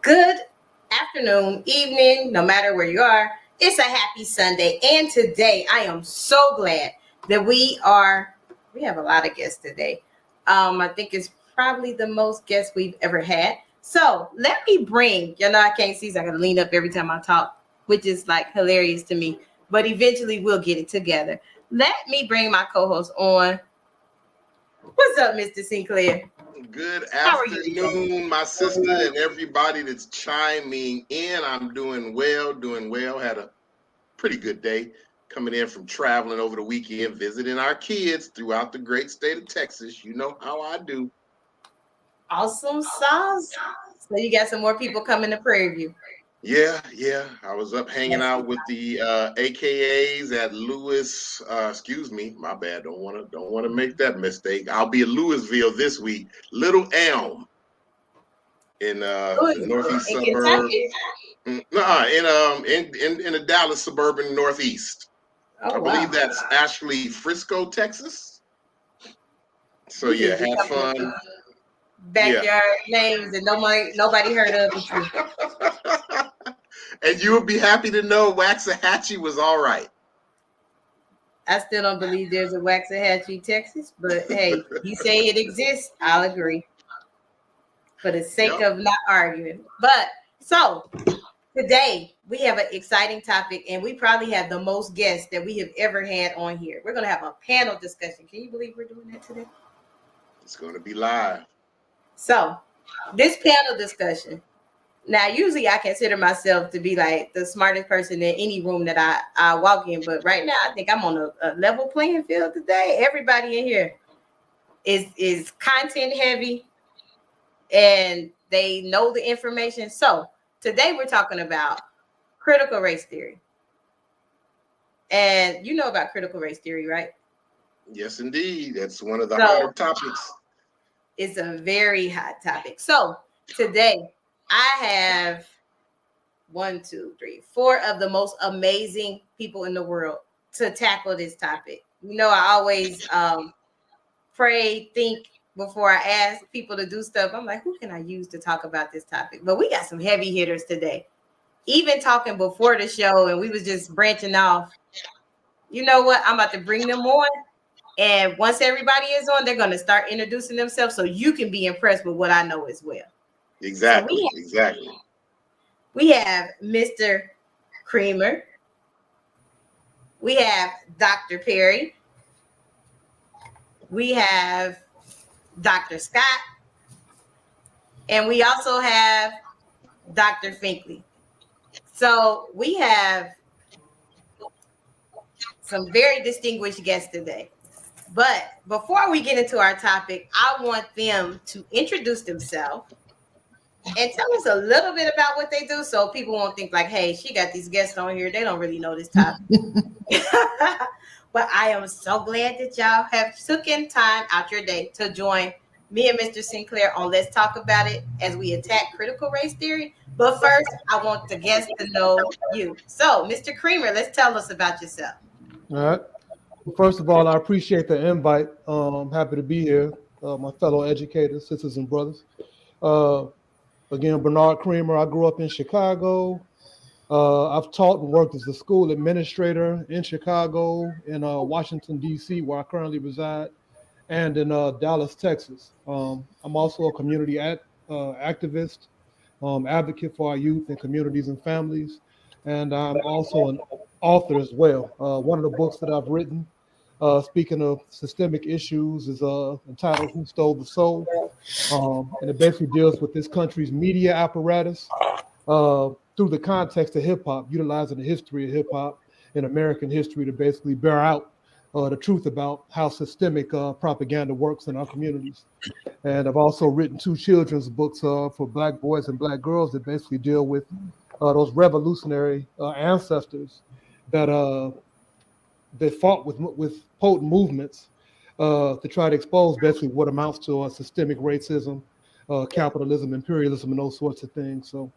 Good afternoon, evening, no matter where you are. It's a happy Sunday, and today I am so glad that we have a lot of guests today. I think it's probably the most guests we've ever had. So let me bring, I can't see, so I gotta lean up every time I talk, which is like hilarious to me. But eventually we'll get it together. Let me bring my co-host on. What's up, Mr. Sinclair? Good How are you today? afternoon, my sister, and everybody that's chiming in. I'm doing well. Had a pretty good day coming in from traveling over the weekend, visiting our kids throughout the great state of Texas. You know how I do. Awesome sauce. So you got some more people coming to Prairie View. Yeah. I was up hanging Yes. out with the AKAs at Lewis. Excuse me, my bad. Don't want to make that mistake. I'll be at Louisville this week. Little Elm in the northeast In suburb. Kentucky? In the Dallas suburban northeast. Oh I believe wow. that's actually Frisco, Texas. So You yeah, just be had coming up fun. with Yeah. backyard names that nobody heard of before. And you would be happy to know Waxahachie was all right. I still don't believe there's a Waxahachie, Texas, but hey, you say it exists, I'll agree. For the sake Yep. of not arguing. But so today we have an exciting topic, and we probably have the most guests that we have ever had on here. We're gonna have a panel discussion. Can you believe we're doing that today? It's going to be live. So this panel discussion. Now, usually I consider myself to be like the smartest person in any room that I walk in, but right now I think I'm on a level playing field today. Everybody in here is content heavy and they know the information. So today we're talking about critical race theory. And you know about critical race theory, right? Yes, indeed. That's one of the So hotter topics. it's a very hot topic. So today I have 4 of the most amazing people in the world to tackle this topic. I always pray, think before I ask people to do stuff. I'm like, who can I use to talk about this topic? But we got some heavy hitters today. Even talking before the show, and we was just branching off. You know what? I'm about to bring them on. And once everybody is on, they're going to start introducing themselves so you can be impressed with what I know as well. Exactly. We have Mr. Creamer. We have Dr. Perry. We have Dr. Scott. And we also have Dr. Finkley. So we have some very distinguished guests today. But before we get into our topic, I want them to introduce themselves and tell us a little bit about what they do so people won't think like, hey, she got these guests on here. They don't really know this topic. But I am so glad that y'all have taken time out your day to join me and Mr. Sinclair on Let's Talk About It as we attack critical race theory. But first, I want the guests to know you. So, Mr. Creamer, let's tell us about yourself. All right. Well, first of all, I appreciate the invite. I'm happy to be here, my fellow educators, sisters and brothers. Again, Bernard Creamer. I grew up in Chicago. I've taught and worked as a school administrator in Chicago, in Washington, D.C., where I currently reside, and in Dallas, Texas. I'm also a community activist, advocate for our youth and communities and families, and I'm also an author as well. One of the books that I've written, speaking of systemic issues, is entitled Who Stole the Soul? And it basically deals with this country's media apparatus through the context of hip hop, utilizing the history of hip hop and American history to basically bear out the truth about how systemic propaganda works in our communities. And I've also written 2 children's books for Black boys and Black girls that basically deal with those revolutionary ancestors that they fought with potent movements to try to expose basically what amounts to systemic racism, capitalism, imperialism, and those sorts of things. So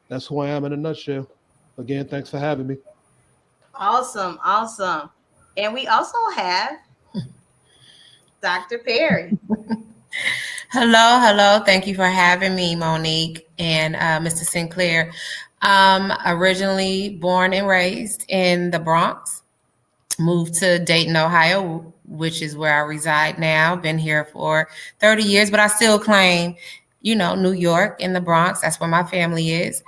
that's who I am in a nutshell. Again, thanks for having me. Awesome. And we also have Dr. Perry. Hello, hello. Thank you for having me, Monique and Mr. Sinclair. Originally born and raised in the Bronx, moved to Dayton, Ohio, which is where I reside now. Been here for 30 years, but I still claim, New York in the Bronx. That's where my family is.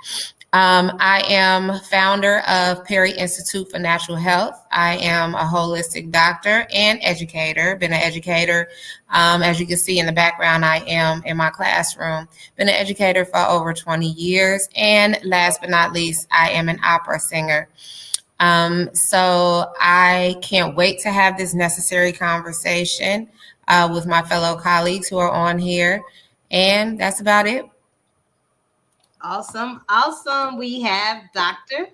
I am founder of Perry Institute for Natural Health. I am a holistic doctor and educator. Been an educator, as you can see in the background, I am in my classroom. Been an educator for over 20 years. And last but not least, I am an opera singer. So I can't wait to have this necessary conversation with my fellow colleagues who are on here. And that's about it. Awesome. Awesome. We have Dr.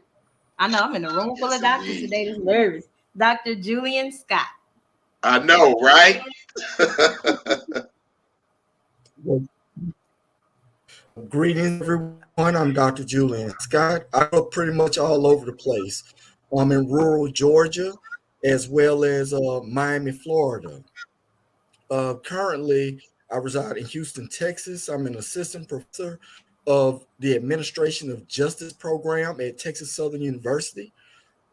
I know I'm in a room full of doctors today. This is nervous. Dr. Julian Scott. I know, right? Greetings, everyone. I'm Dr. Julian Scott. I go pretty much all over the place. I'm in rural Georgia as well as Miami, Florida. Currently, I reside in Houston, Texas. I'm an assistant professor of the Administration of Justice program at Texas Southern University.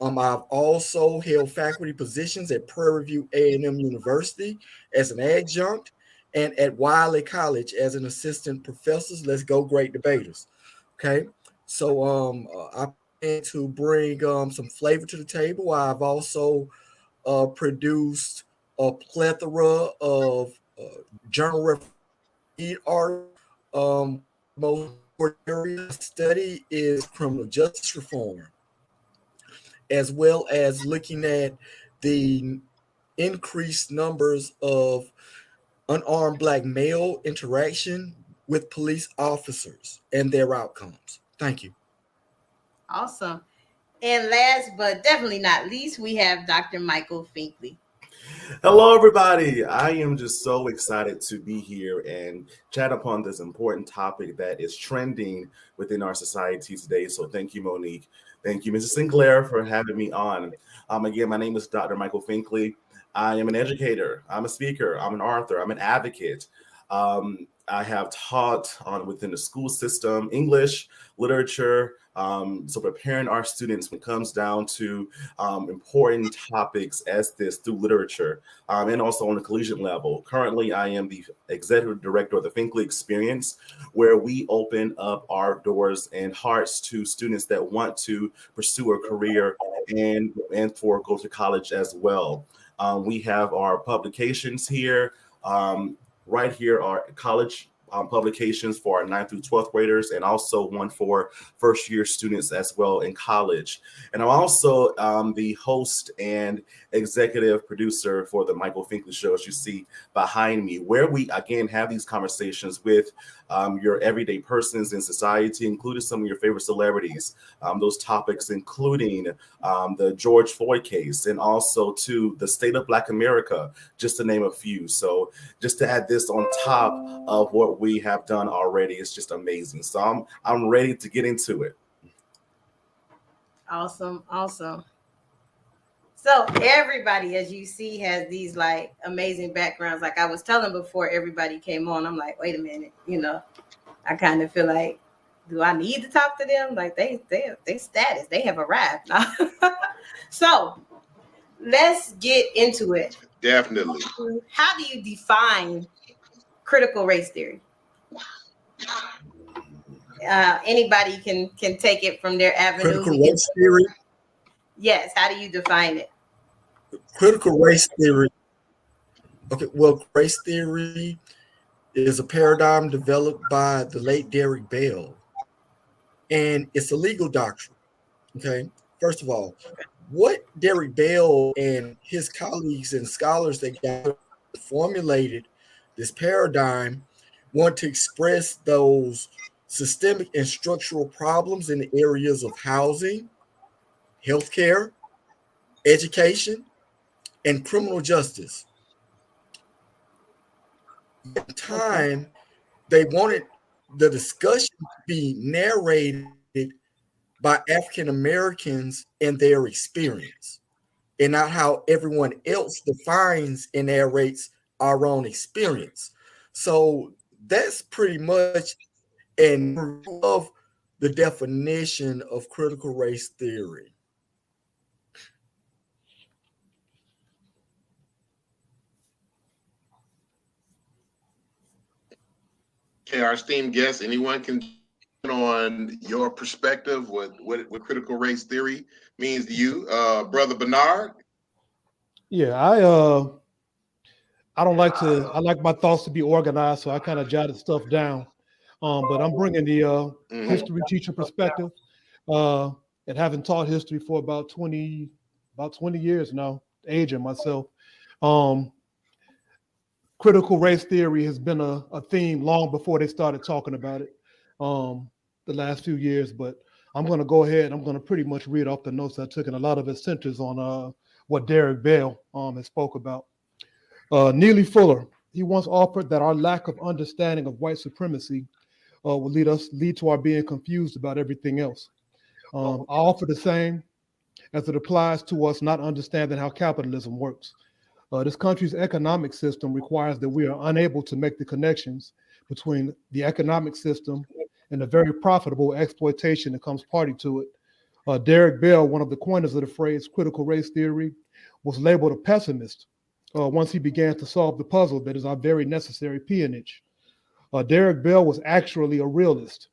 I've also held faculty positions at Prairie View A&M University as an adjunct and at Wiley College as an assistant professor. Let's go, great debaters. Okay, so I plan to bring some flavor to the table. I've also produced a plethora of journal reference art. Most area study is criminal justice reform, as well as looking at the increased numbers of unarmed Black male interaction with police officers and their outcomes. Thank you. Awesome. And last but definitely not least, we have Dr. Michael Finkley. Hello, everybody. I am just so excited to be here and chat upon this important topic that is trending within our society today. So thank you, Monique. Thank you, Mrs. Sinclair, for having me on. Again, my name is Dr. Michael Finkley. I am an educator. I'm a speaker. I'm an author. I'm an advocate. I have taught within the school system, English, literature, so preparing our students when it comes down to important topics as this through literature, and also on the collegiate level. Currently, I am the executive director of the Finkley Experience, where we open up our doors and hearts to students that want to pursue a career and for go to college as well. We have our publications here. Right here are college publications for our 9th through 12th graders, and also one for first year students as well in college. And I'm also the host and executive producer for the Michael Finkley Show, as you see behind me, where we again have these conversations with your everyday persons in society, including some of your favorite celebrities. Those topics including the George Floyd case, and also to the state of Black America, just to name a few. So just to add this on top of what we have done already, it's just amazing. So I'm ready to get into it. Awesome. Awesome. So everybody, as you see, has these like amazing backgrounds. Like I was telling before everybody came on, I'm like, wait a minute, I kind of feel like, do I need to talk to them? Like they status, they have arrived. So let's get into it. Definitely. How do you define critical race theory? Anybody can take it from their avenue. Critical race theory? Yes. How do you define it? Critical race theory. Okay, well, race theory is a paradigm developed by the late Derek Bell, and it's a legal doctrine. Okay, first of all, what Derek Bell and his colleagues and scholars that formulated this paradigm want to express those systemic and structural problems in the areas of housing, healthcare, education, and criminal justice. At the time, they wanted the discussion to be narrated by African Americans and their experience, and not how everyone else defines and narrates our own experience. So that's pretty much and of the definition of critical race theory. Okay, our esteemed guests, anyone can on your perspective what critical race theory means to you, Brother Bernard? Yeah, I don't like to. I like my thoughts to be organized, so I kind of jotted stuff down. But I'm bringing the history teacher perspective, and having taught history for about 20 years now, aging myself. Critical race theory has been a theme long before they started talking about it, the last few years. But I'm going to go ahead. I'm going to pretty much read off the notes I took, and a lot of it centers on what Derek Bell has spoke about. Neely Fuller, he once offered that our lack of understanding of white supremacy will lead to our being confused about everything else. I offer the same as it applies to us not understanding how capitalism works. This country's economic system requires that we are unable to make the connections between the economic system and the very profitable exploitation that comes party to it. Derek Bell, one of the coiners of the phrase critical race theory, was labeled a pessimist once he began to solve the puzzle that is our very necessary peonage. Derek Bell was actually a realist.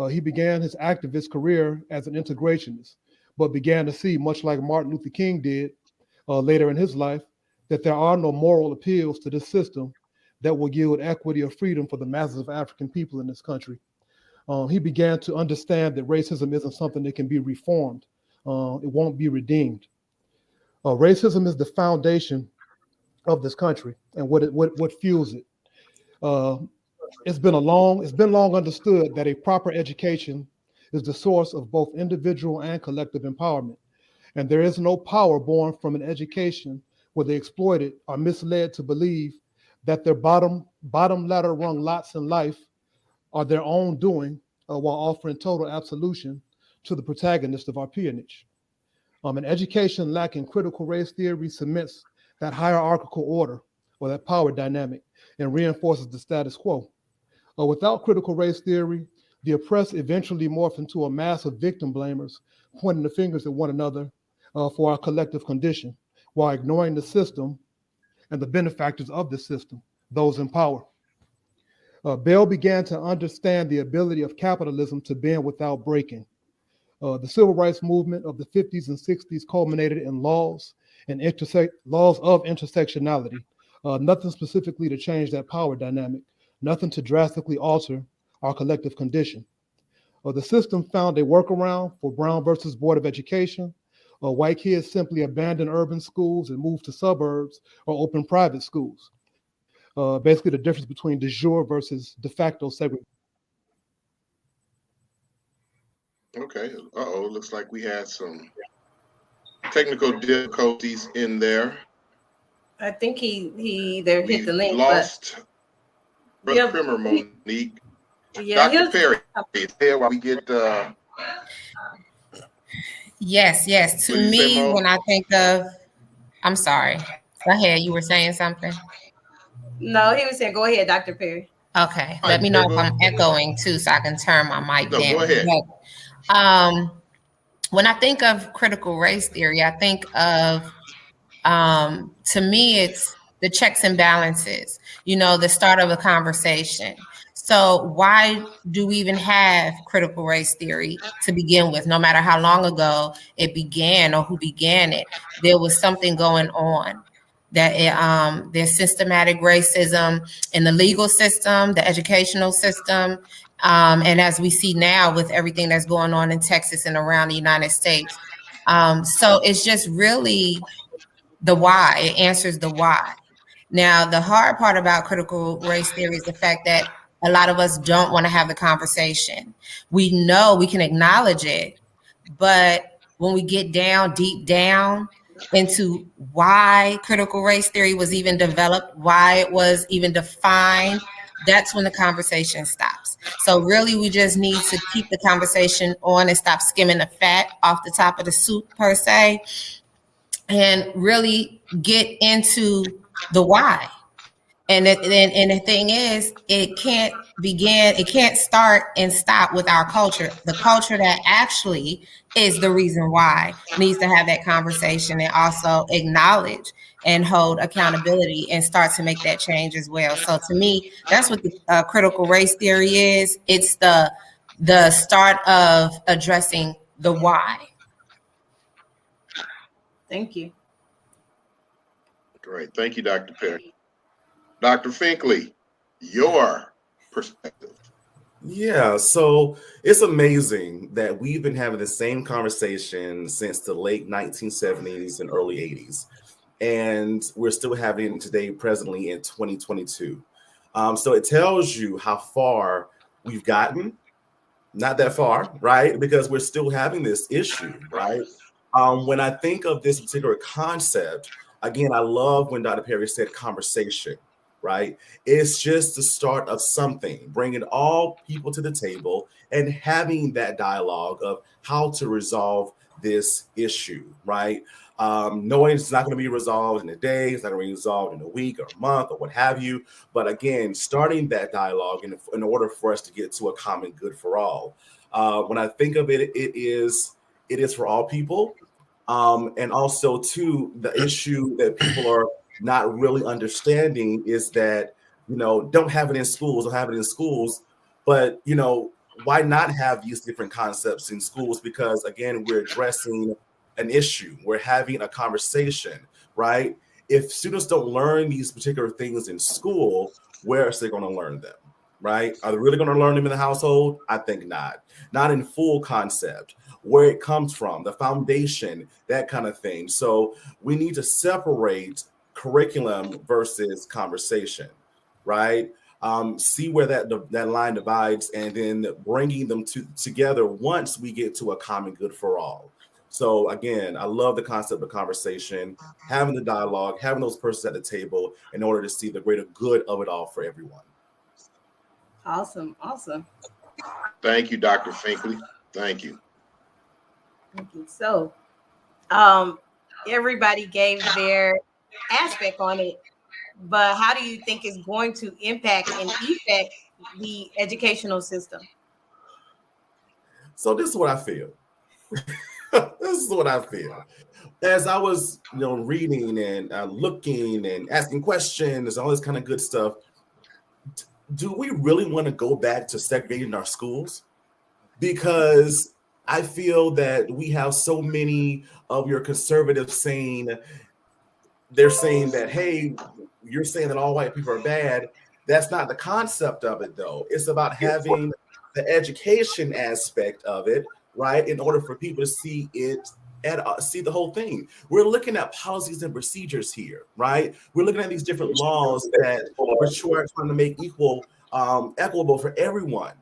He began his activist career as an integrationist, but began to see, much like Martin Luther King did later in his life, that there are no moral appeals to this system that will yield equity or freedom for the masses of African people in this country. He began to understand that racism isn't something that can be reformed. It won't be redeemed. Racism is the foundation of this country and what fuels it. It's been long understood that a proper education is the source of both individual and collective empowerment. And there is no power born from an education where the exploited are misled to believe that their bottom ladder rung lots in life are their own doing, while offering total absolution to the protagonist of our peonage. An education lacking critical race theory cements that hierarchical order or that power dynamic and reinforces the status quo. Without critical race theory, the oppressed eventually morph into a mass of victim blamers pointing the fingers at one another for our collective condition, while ignoring the system and the benefactors of the system, those in power. Bell began to understand the ability of capitalism to bend without breaking. The civil rights movement of the 50s and 60s culminated in laws of intersectionality, nothing specifically to change that power dynamic, nothing to drastically alter our collective condition. The system found a workaround for Brown versus Board of Education. White kids simply abandoned urban schools and moved to suburbs or open private schools. Basically the difference between de jure versus de facto segregation. Okay. Looks like we had some technical difficulties in there. I think he either hit the link. Lost Brother Primer, Monique. Yeah, Dr. Perry, here while we get Yes. To me, when I think of, I'm sorry. Go ahead. You were saying something? No, he was saying, go ahead, Dr. Perry. Okay. Let me know if I'm echoing too, so I can turn my mic down. Go ahead. But, when I think of critical race theory, I think of, to me, it's the checks and balances, the start of a conversation. So why do we even have critical race theory to begin with? No matter how long ago it began or who began it, there was something going on. That there's systematic racism in the legal system, the educational system, and as we see now with everything that's going on in Texas and around the United States. So it's just really the why. It answers the why. Now, the hard part about critical race theory is the fact that a lot of us don't want to have the conversation. We know we can acknowledge it, but when we get deep down into why critical race theory was even developed, why it was even defined, that's when the conversation stops. So really, we just need to keep the conversation on and stop skimming the fat off the top of the soup, per se, and really get into the why. And the thing is, it can't start and stop with our culture. The culture that actually is the reason why needs to have that conversation and also acknowledge and hold accountability and start to make that change as well. So to me, that's what the critical race theory is. It's the start of addressing the why. Thank you. Great. Thank you, Dr. Perry. Dr. Finkley, your perspective. Yeah, so it's amazing that we've been having the same conversation since the late 1970s and early 80s. And we're still having it today, presently in 2022. So it tells you how far we've gotten. Not that far, right? Because we're still having this issue, right? When I think of this particular concept, again, I love when Dr. Perry said conversation, right? It's just the start of something, bringing all people to the table and having that dialogue of how to resolve this issue, right? Knowing it's not going to be resolved in a day, it's not going to be resolved in a week or a month or what have you. But again, starting that dialogue in order for us to get to a common good for all. When I think of it, it is for all people. And also, too, the issue that people are not really understanding is that, don't have it in schools, but, why not have these different concepts in schools? Because, again, we're addressing an issue. We're having a conversation, right? If students don't learn these particular things in school, where are they going to learn them, right? Are they really going to learn them in the household? I think not. Not in full concept, where it comes from, the foundation, that kind of thing. So we need to separate curriculum versus conversation, right? See where that line divides, and then bringing them together once we get to a common good for all. So again, I love the concept of conversation, having the dialogue, having those persons at the table in order to see the greater good of it all for everyone. Awesome. Thank you, Dr. Finkley. Thank you. So, everybody gave their aspect on it, but how do you think it's going to impact and affect the educational system? So this is what I feel. As I was, reading and looking and asking questions, all this kind of good stuff, do we really want to go back to segregating our schools? Because I feel that we have so many of your conservatives saying that, hey, you're saying that all white people are bad. That's not the concept of it, though. It's about having the education aspect of it, right? In order for people to see it and see the whole thing. We're looking at policies and procedures here, right? We're looking at these different laws that we're trying to make equitable for everyone,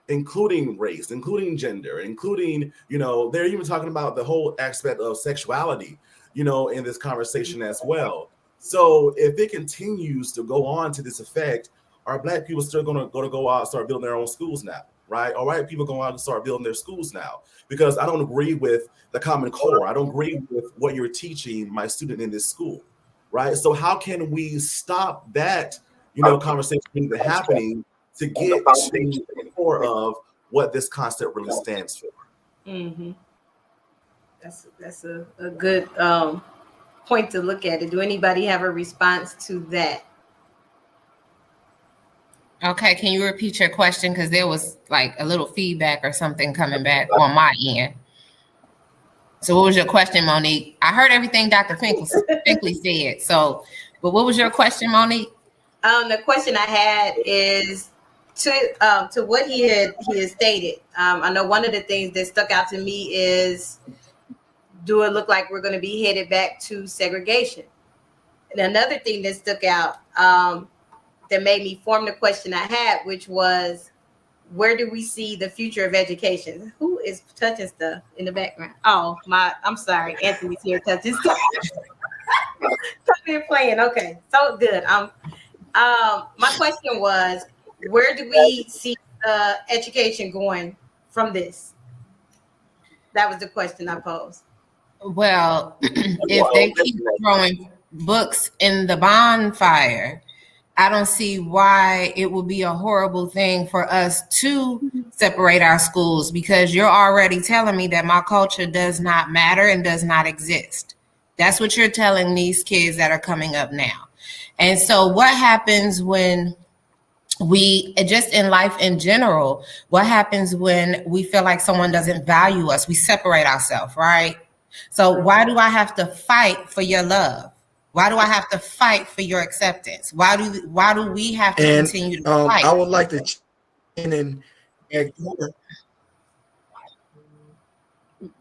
including race, including gender, including, they're even talking about the whole aspect of sexuality, in this conversation as well. So if it continues to go on to this effect, are Black people still going to go out and start building their own schools now? Right? All right, people go out and start building their schools now, because I don't agree with the Common Core. I don't agree with what you're teaching my student in this school, right? So how can we stop that, conversation from happening to get to the core of what this concept really stands for? Mm-hmm. That's a good point to look at it. Do anybody have a response to that? Okay, can you repeat your question? Because there was like a little feedback or something coming back on my end. So what was your question, Monique? I heard everything Dr. Finkley said. So, but what was your question, Monique? The question I had is to what he had stated. I know one of the things that stuck out to me is, do it look like we're going to be headed back to segregation? And another thing that stuck out that made me form the question I had, which was, where do we see the future of education? Who is touching stuff in the background? Oh, I'm sorry. Anthony's here touching stuff. Something playing. Okay, so good. My question was, where do we see education going from this? That was the question I posed. Well, if they keep throwing books in the bonfire, I don't see why it would be a horrible thing for us to separate our schools, because you're already telling me that my culture does not matter and does not exist. That's what you're telling these kids that are coming up now. And so what happens when we, just in life in general, what happens when we feel like someone doesn't value us? We separate ourselves, right? So why do I have to fight for your love? Why do I have to fight for your acceptance? Why do we have to And continue to fight? I would like to chime in and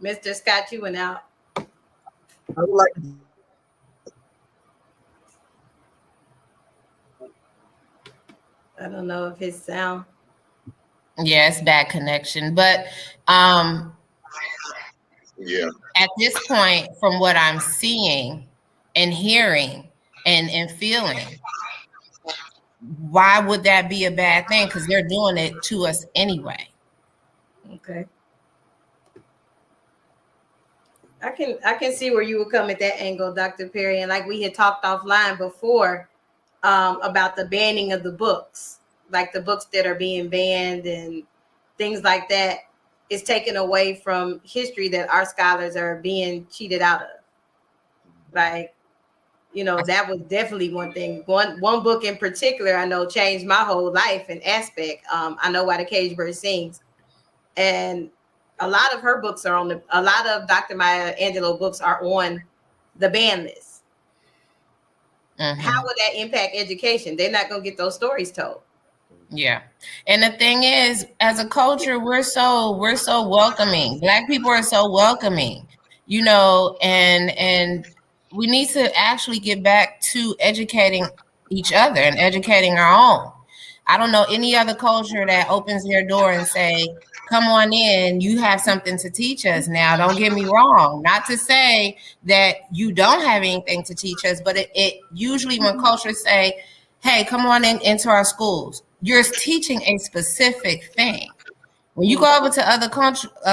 Mr. Scott, you went out. I would like I don't know if his sound. Yeah, it's bad connection. But Yeah. at this point, from what I'm seeing and hearing and feeling, why would that be a bad thing? Because they're doing it to us anyway. Okay. I can see where you would come at that angle, Dr. Perry. And like we had talked offline before about the banning of the books, like the books that are being banned and things like that, is taken away from history that our scholars are being cheated out of. Like, you know, that was definitely one thing. One book in particular I know changed my whole life and aspect. I Know Why the Caged Bird Sings. And a lot of her books are on a lot of Dr. Maya Angelou books are on the ban list. Mm-hmm. How would that impact education? They're not going to get those stories told. Yeah. And the thing is, as a culture, we're so welcoming. Black people are so welcoming, you know, and we need to actually get back to educating each other and educating our own. I don't know any other culture that opens their door and say, come on in, you have something to teach us. Now, don't get me wrong, not to say that you don't have anything to teach us, but it usually when cultures say, hey, come on into our schools, you're teaching a specific thing. When you go over to other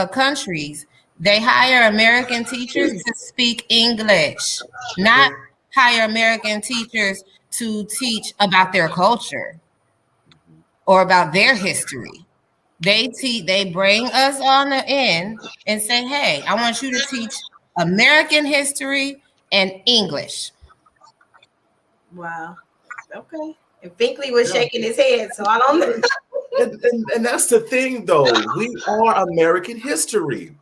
countries, they hire American teachers to speak English, not hire American teachers to teach about their culture or about their history. They bring us on the end and say, hey, I want you to teach American history and English. Wow. Okay. And Finkley was shaking his head, so I don't know. And that's the thing, though. We are American history.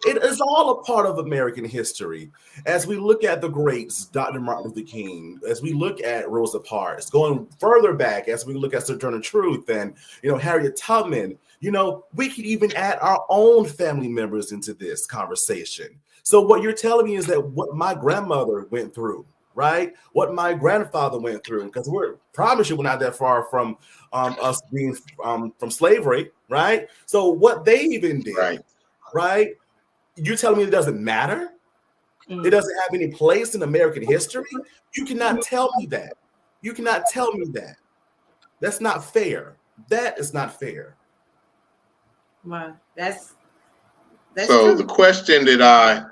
It is all a part of American history. As we look at the greats, Dr. Martin Luther King, as we look at Rosa Parks, going further back, as we look at Sojourner Truth and, you know, Harriet Tubman, you know, we could even add our own family members into this conversation. So what you're telling me is that what my grandmother went through, right? What my grandfather went through, because we're promise you we're not that far from us being from slavery, right? So what they even did, right? You're telling me it doesn't matter? It doesn't have any place in American history? You cannot tell me that. You cannot tell me that. That's not fair. That is not fair. Wow, that's so true. The question that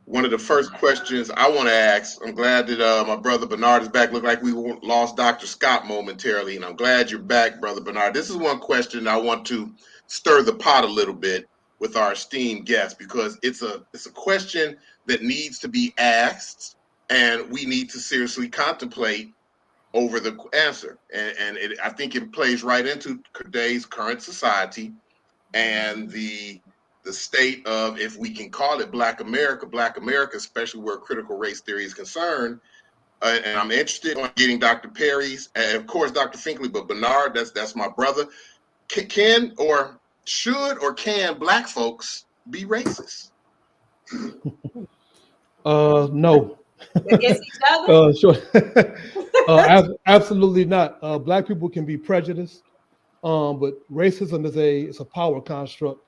one of the first questions I want to ask, I'm glad that my brother Bernard is back. Looked like we lost Dr. Scott momentarily, and I'm glad you're back, brother Bernard. This is one question I want to stir the pot a little bit with our esteemed guest, because it's a question that needs to be asked, and we need to seriously contemplate over the answer. And I think it plays right into today's current society and the state of, if we can call it Black America, especially where critical race theory is concerned. And I'm interested in getting Dr. Perry's, and of course, Dr. Finkley, but Bernard, that's my brother. Can or should or can Black folks be racist? No. Against each other? Sure. Absolutely not. Black people can be prejudiced, but racism is a power construct.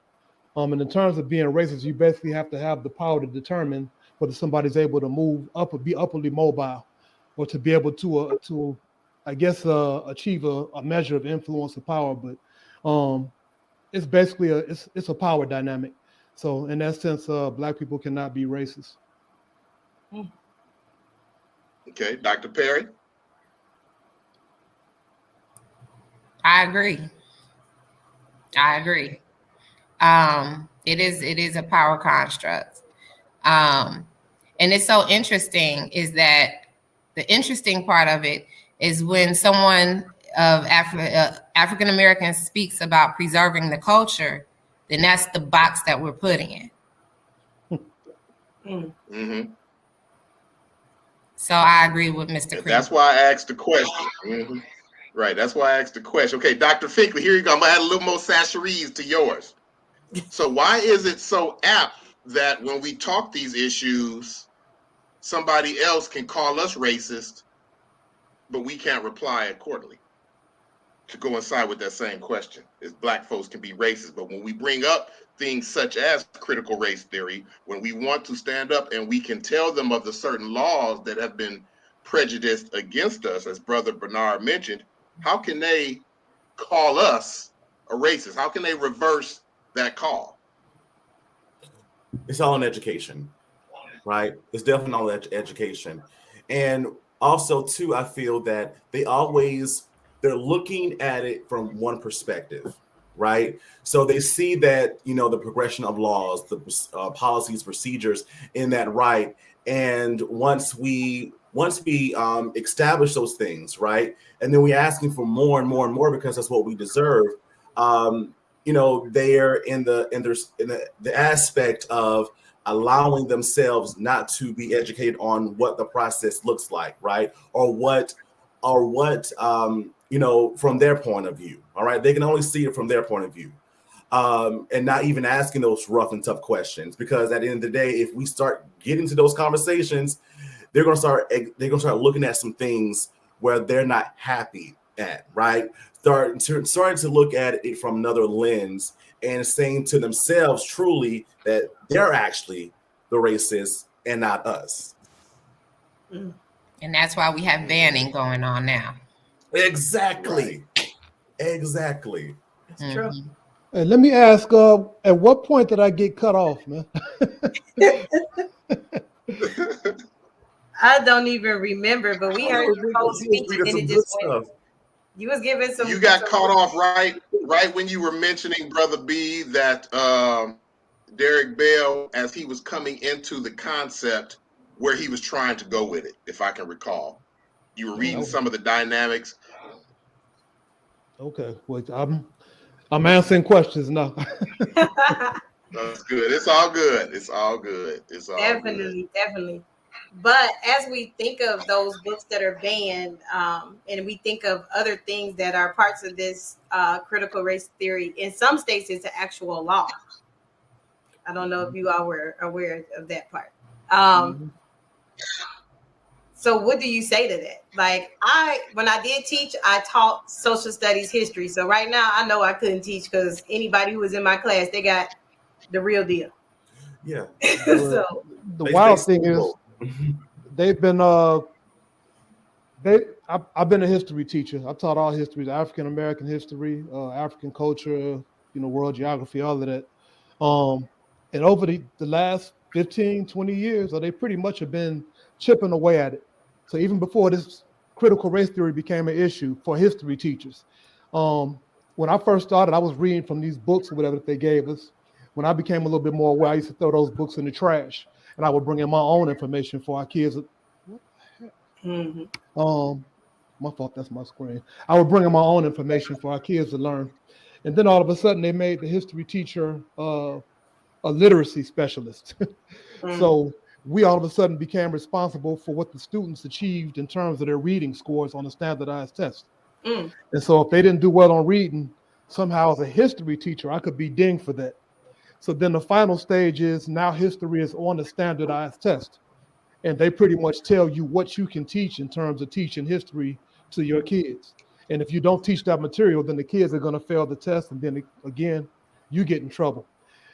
And in terms of being racist, you basically have to have the power to determine whether somebody's able to move up or be upwardly mobile, or to be able to I guess, achieve a measure of influence or power. But it's basically it's a power dynamic. So in that sense, Black people cannot be racist. Okay, Dr. Perry. I agree. It is a power construct. And it's so interesting is that the interesting part of it is when someone of African Americans speaks about preserving the culture, then that's the box that we're putting in. Mm-hmm. So I agree with Mr. Creed. That's why I asked the question. Mm-hmm. Right. That's why I asked the question. Okay, Dr. Finkley, here you go. I'm going to add a little more sasheries to yours. So why is it so apt that when we talk these issues, somebody else can call us racist, but we can't reply accordingly? To go inside with that same question, is black folks can be racist, but when we bring up things such as critical race theory, when we want to stand up and we can tell them of the certain laws that have been prejudiced against us, as Brother Bernard mentioned, how can they call us a racist? How can they reverse that call? It's all in education, right? It's definitely all education. And also, too, I feel that they're looking at it from one perspective, right? So they see that, the progression of laws, the policies, procedures in that right. And once we establish those things, right? And then we're asking for more and more and more because that's what we deserve. They're in the aspect of allowing themselves not to be educated on what the process looks like, right? Or what from their point of view. All right. They can only see it from their point of view. And not even asking those rough and tough questions, because at the end of the day, if we start getting to those conversations, they're going to start looking at some things where they're not happy at, right? Starting to look at it from another lens and saying to themselves truly that they're actually the racists and not us. And that's why we have banning going on now. Exactly. Right. Exactly. It's true. Hey, let me ask, at what point did I get cut off, man? I don't even remember, but we heard your whole speech and then it just went. You was giving some. You got caught off right when you were mentioning, Brother B, that Derek Bell, as he was coming into the concept where he was trying to go with it, if I can recall. You were reading some of the dynamics. Okay, well, I'm answering questions now. That's good. It's all good. It's all good. It's all definitely, definitely. But as we think of those books that are banned, and we think of other things that are parts of this critical race theory, in some states it's an actual law. I don't know if you all were aware of that part. So what do you say to that? Like when I did teach, I taught social studies history. So right now I know I couldn't teach because anybody who was in my class, they got the real deal. Yeah. So the wild thing is they've been I've been a history teacher. I've taught all histories, African American history, African culture, world geography, all of that. And over the last 15, 20 years, they pretty much have been chipping away at it. So even before this critical race theory became an issue for history teachers, when I first started, I was reading from these books or whatever that they gave us. When I became a little bit more aware, I used to throw those books in the trash, and I would bring in my own information for our kids. What the heck? Mm-hmm. My fault. That's my screen. I would bring in my own information for our kids to learn, and then all of a sudden they made the history teacher a literacy specialist. So we all of a sudden became responsible for what the students achieved in terms of their reading scores on a standardized test. And so if they didn't do well on reading, somehow as a history teacher, I could be dinged for that. So then the final stage is now history is on a standardized test. And they pretty much tell you what you can teach in terms of teaching history to your kids. And if you don't teach that material, then the kids are going to fail the test. And then again, you get in trouble.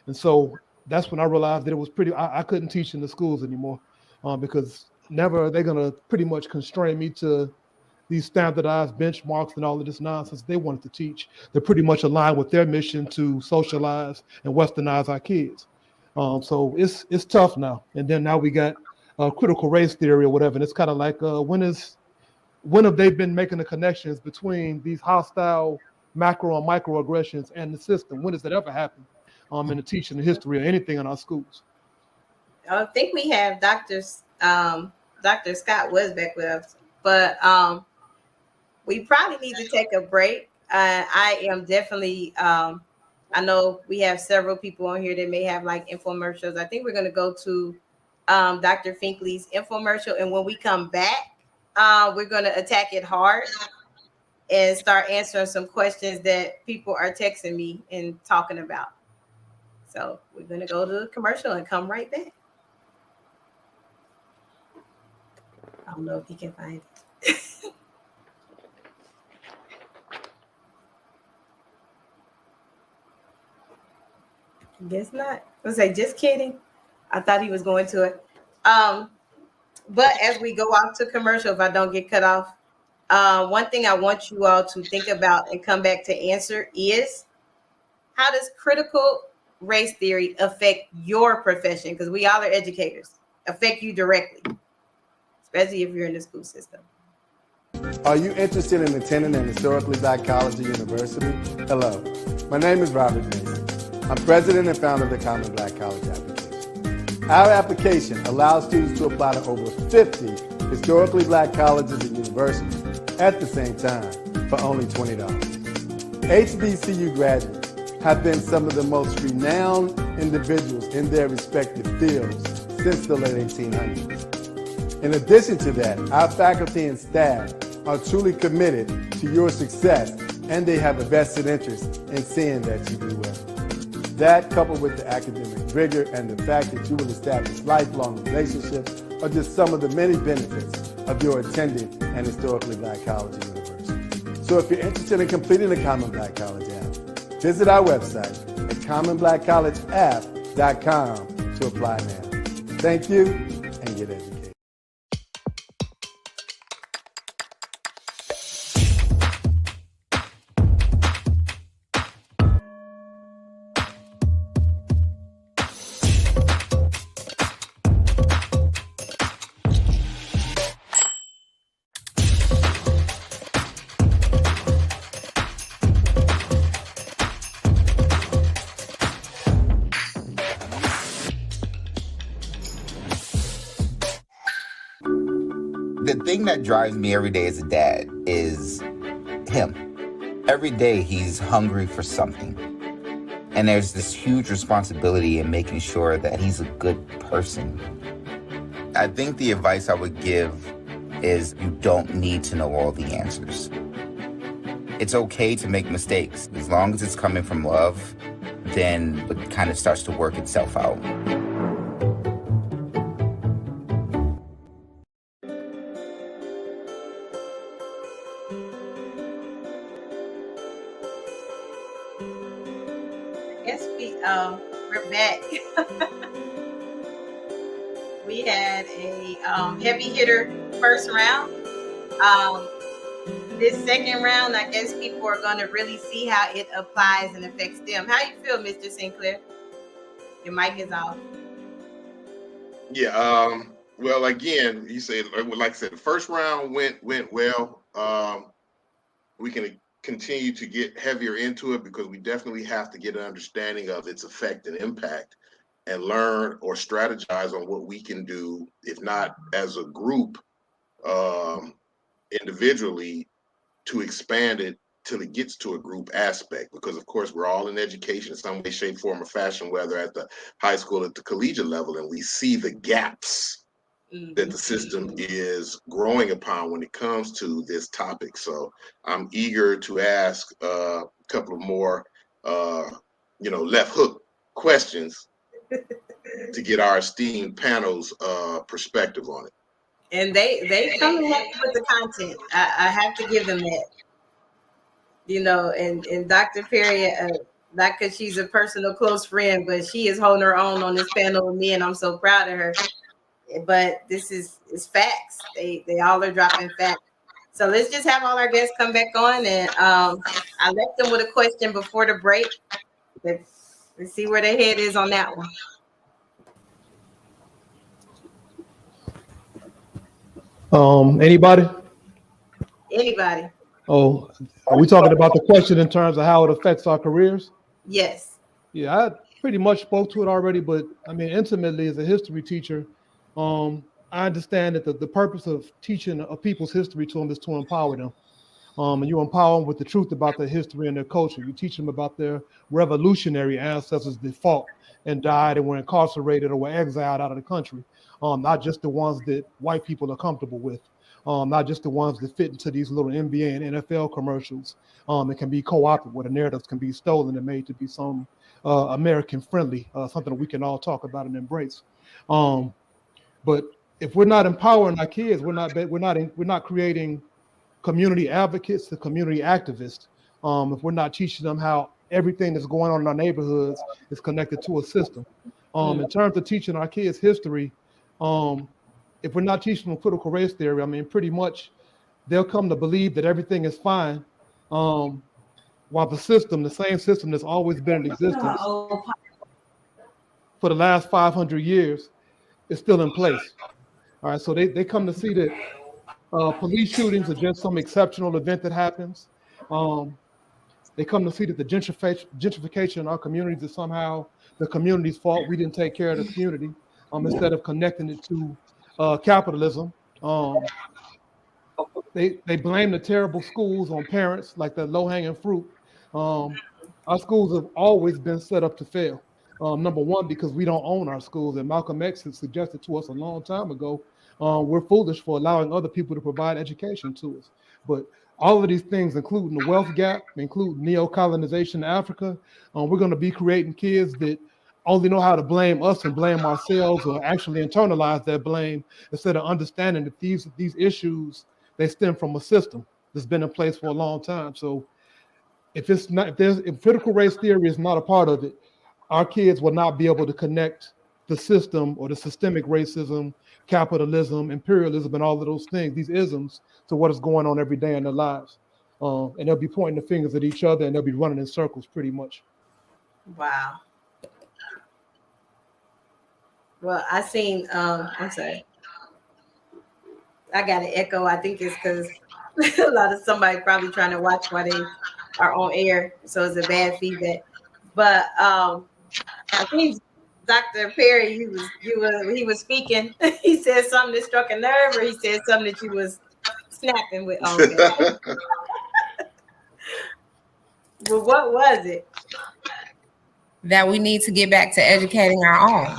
And so that's when I realized that it was I couldn't teach in the schools anymore because never are they going to pretty much constrain me to these standardized benchmarks and all of this nonsense they wanted to teach. They're pretty much aligned with their mission to socialize and westernize our kids. So it's tough now. And then now we got critical race theory or whatever. And it's kind of like when have they been making the connections between these hostile macro and microaggressions and the system. When does that ever happen in the teaching the history or anything in our schools? I think we have Dr. Scott was back with us, but we probably need to take a break. I am definitely, I know we have several people on here that may have like infomercials. I think we're going to go to Dr. Finkley's infomercial. And when we come back, we're going to attack it hard and start answering some questions that people are texting me and talking about. So we're going to go to the commercial and come right back. I don't know if you can find it. Guess not. I was like, just kidding. I thought he was going to it. But as we go off to commercial, if I don't get cut off, one thing I want you all to think about and come back to answer is, how does critical race theory affect your profession? Because we all are educators. Affect you directly, especially if you're in the school system. Are you interested in attending an historically Black college or university? Hello, my name is Robert Mason. I'm president and founder of the Common Black College application. Our application allows students to apply to over 50 historically Black colleges and universities at the same time for only $20. HBCU graduates have been some of the most renowned individuals in their respective fields since the late 1800s. In addition to that, our faculty and staff are truly committed to your success, and they have a vested interest in seeing that you do well. That, coupled with the academic rigor and the fact that you will establish lifelong relationships, are just some of the many benefits of your attending an historically Black college or university. So if you're interested in completing the Common Black College app, visit our website at commonblackcollegeapp.com to apply now. Thank you, and get educated. The thing that drives me every day as a dad is him. Every day he's hungry for something. And there's this huge responsibility in making sure that he's a good person. I think the advice I would give is you don't need to know all the answers. It's okay to make mistakes. As long as it's coming from love, then it kind of starts to work itself out. We're back. We had a heavy hitter first round. This second round, I guess people are going to really see how it applies and affects them. How you feel, Mr. Sinclair? Your mic is off. Yeah. Well, again, you said, like I said, the first round went well. We can continue to get heavier into it because we definitely have to get an understanding of its effect and impact and learn or strategize on what we can do, if not as a group, individually, to expand it till it gets to a group aspect. Because of course we're all in education in some way, shape, form, or fashion, whether at the high school, at the collegiate level, and we see the gaps that the system is growing upon when it comes to this topic. So I'm eager to ask a couple of more, left hook questions to get our esteemed panel's perspective on it. And they come in with the content. I have to give them that. And Dr. Perry, not because she's a personal close friend, but she is holding her own on this panel with me, and I'm so proud of her. But this is facts. They all are dropping facts. So let's just have all our guests come back on, and I left them with a question before the break. Let's see where their head is on that one. Anybody? Anybody? Oh, are we talking about the question in terms of how it affects our careers? Yes. Yeah, I pretty much spoke to it already, but I mean, intimately as a history teacher, I understand that the purpose of teaching a people's history to them is to empower them. And you empower them with the truth about their history and their culture. You teach them about their revolutionary ancestors that fought and died and were incarcerated or were exiled out of the country. Not just the ones that white people are comfortable with. Not just the ones that fit into these little NBA and NFL commercials. It can be co-opted where the narratives can be stolen and made to be some American friendly, something that we can all talk about and embrace. But if we're not empowering our kids, we're not creating community advocates to community activists. If we're not teaching them how everything that's going on in our neighborhoods is connected to a system. In terms of teaching our kids history, if we're not teaching them critical race theory, I mean, pretty much they'll come to believe that everything is fine, while the same system that's always been in existence for the last 500 years is still in place. All right, so they come to see that police shootings are just some exceptional event that happens. They come to see that the gentrification in our communities is somehow the community's fault. We didn't take care of the community instead of connecting it to capitalism. They blame the terrible schools on parents, like the low-hanging fruit. Our schools have always been set up to fail. Number one, because we don't own our schools. And Malcolm X has suggested to us a long time ago, we're foolish for allowing other people to provide education to us. But all of these things, including the wealth gap, including neo-colonization in Africa, we're going to be creating kids that only know how to blame us and blame ourselves, or actually internalize that blame instead of understanding that these issues, they stem from a system that's been in place for a long time. So if critical race theory is not a part of it, our kids will not be able to connect the system or the systemic racism, capitalism, imperialism, and all of those things, these isms, to what is going on every day in their lives. And they'll be pointing the fingers at each other and they'll be running in circles pretty much. Wow. Well, I seen, I'm sorry. I got an echo. I think it's because a lot of somebody probably trying to watch while they are on air. So it's a bad feedback. But I think Dr. Perry, he was speaking. He said something that struck a nerve, or he said something that you was snapping with. Oh, okay. Well, what was it? That we need to get back to educating our own.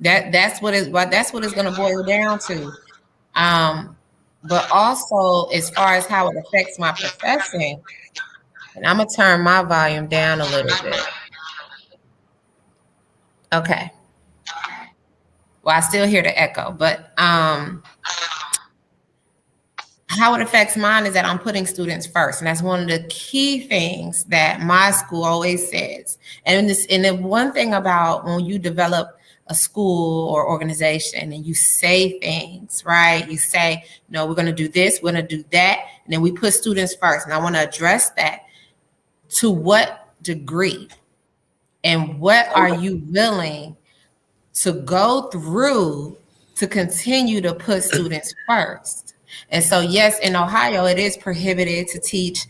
That's what it's going to boil down to. But also, as far as how it affects my profession, and I'm gonna turn my volume down a little bit. Okay. Well, I still hear the echo, but how it affects mine is that I'm putting students first. And that's one of the key things that my school always says. And the one thing about when you develop a school or organization and you say things, right? You say, no, we're going to do this, we're going to do that. And then we put students first. And I want to address that. To what degree? And what are you willing to go through to continue to put students first? And so, yes, in Ohio, it is prohibited to teach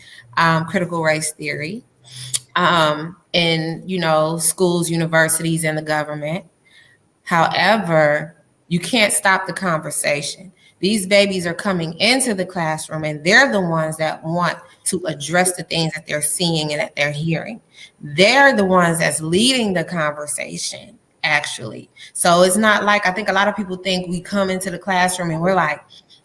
critical race theory in, schools, universities, and the government. However, you can't stop the conversation. These babies are coming into the classroom, and they're the ones that want to address the things that they're seeing and that they're hearing. They're the ones that's leading the conversation, actually. So it's not like, I think a lot of people think we come into the classroom and we're like,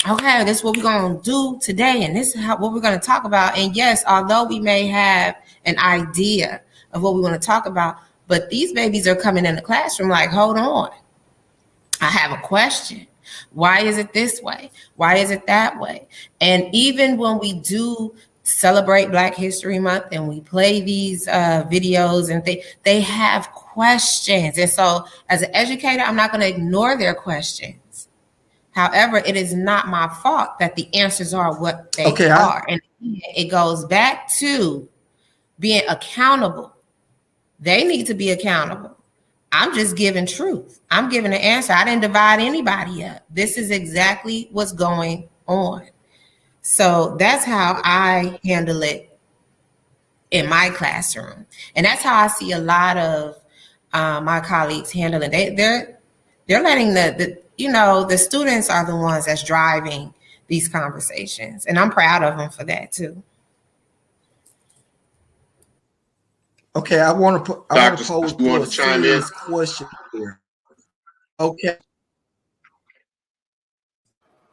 okay, this is what we're going to do today, and this is what we're going to talk about. And yes, although we may have an idea of what we want to talk about, but these babies are coming in the classroom like, hold on, I have a question. Why is it this way? Why is it that way? And even when we do celebrate Black History Month and we play these videos and they have questions. And so as an educator, I'm not going to ignore their questions. However, it is not my fault that the answers are what they are. And it goes back to being accountable. They need to be accountable. I'm just giving truth. I'm giving an answer. I didn't divide anybody up. This is exactly what's going on. So that's how I handle it in my classroom, and that's how I see a lot of my colleagues handle it. They're letting the students are the ones that's driving these conversations, and I'm proud of them for that too. Okay, I want to Dr. pose You want a to chime in? serious question here. Okay,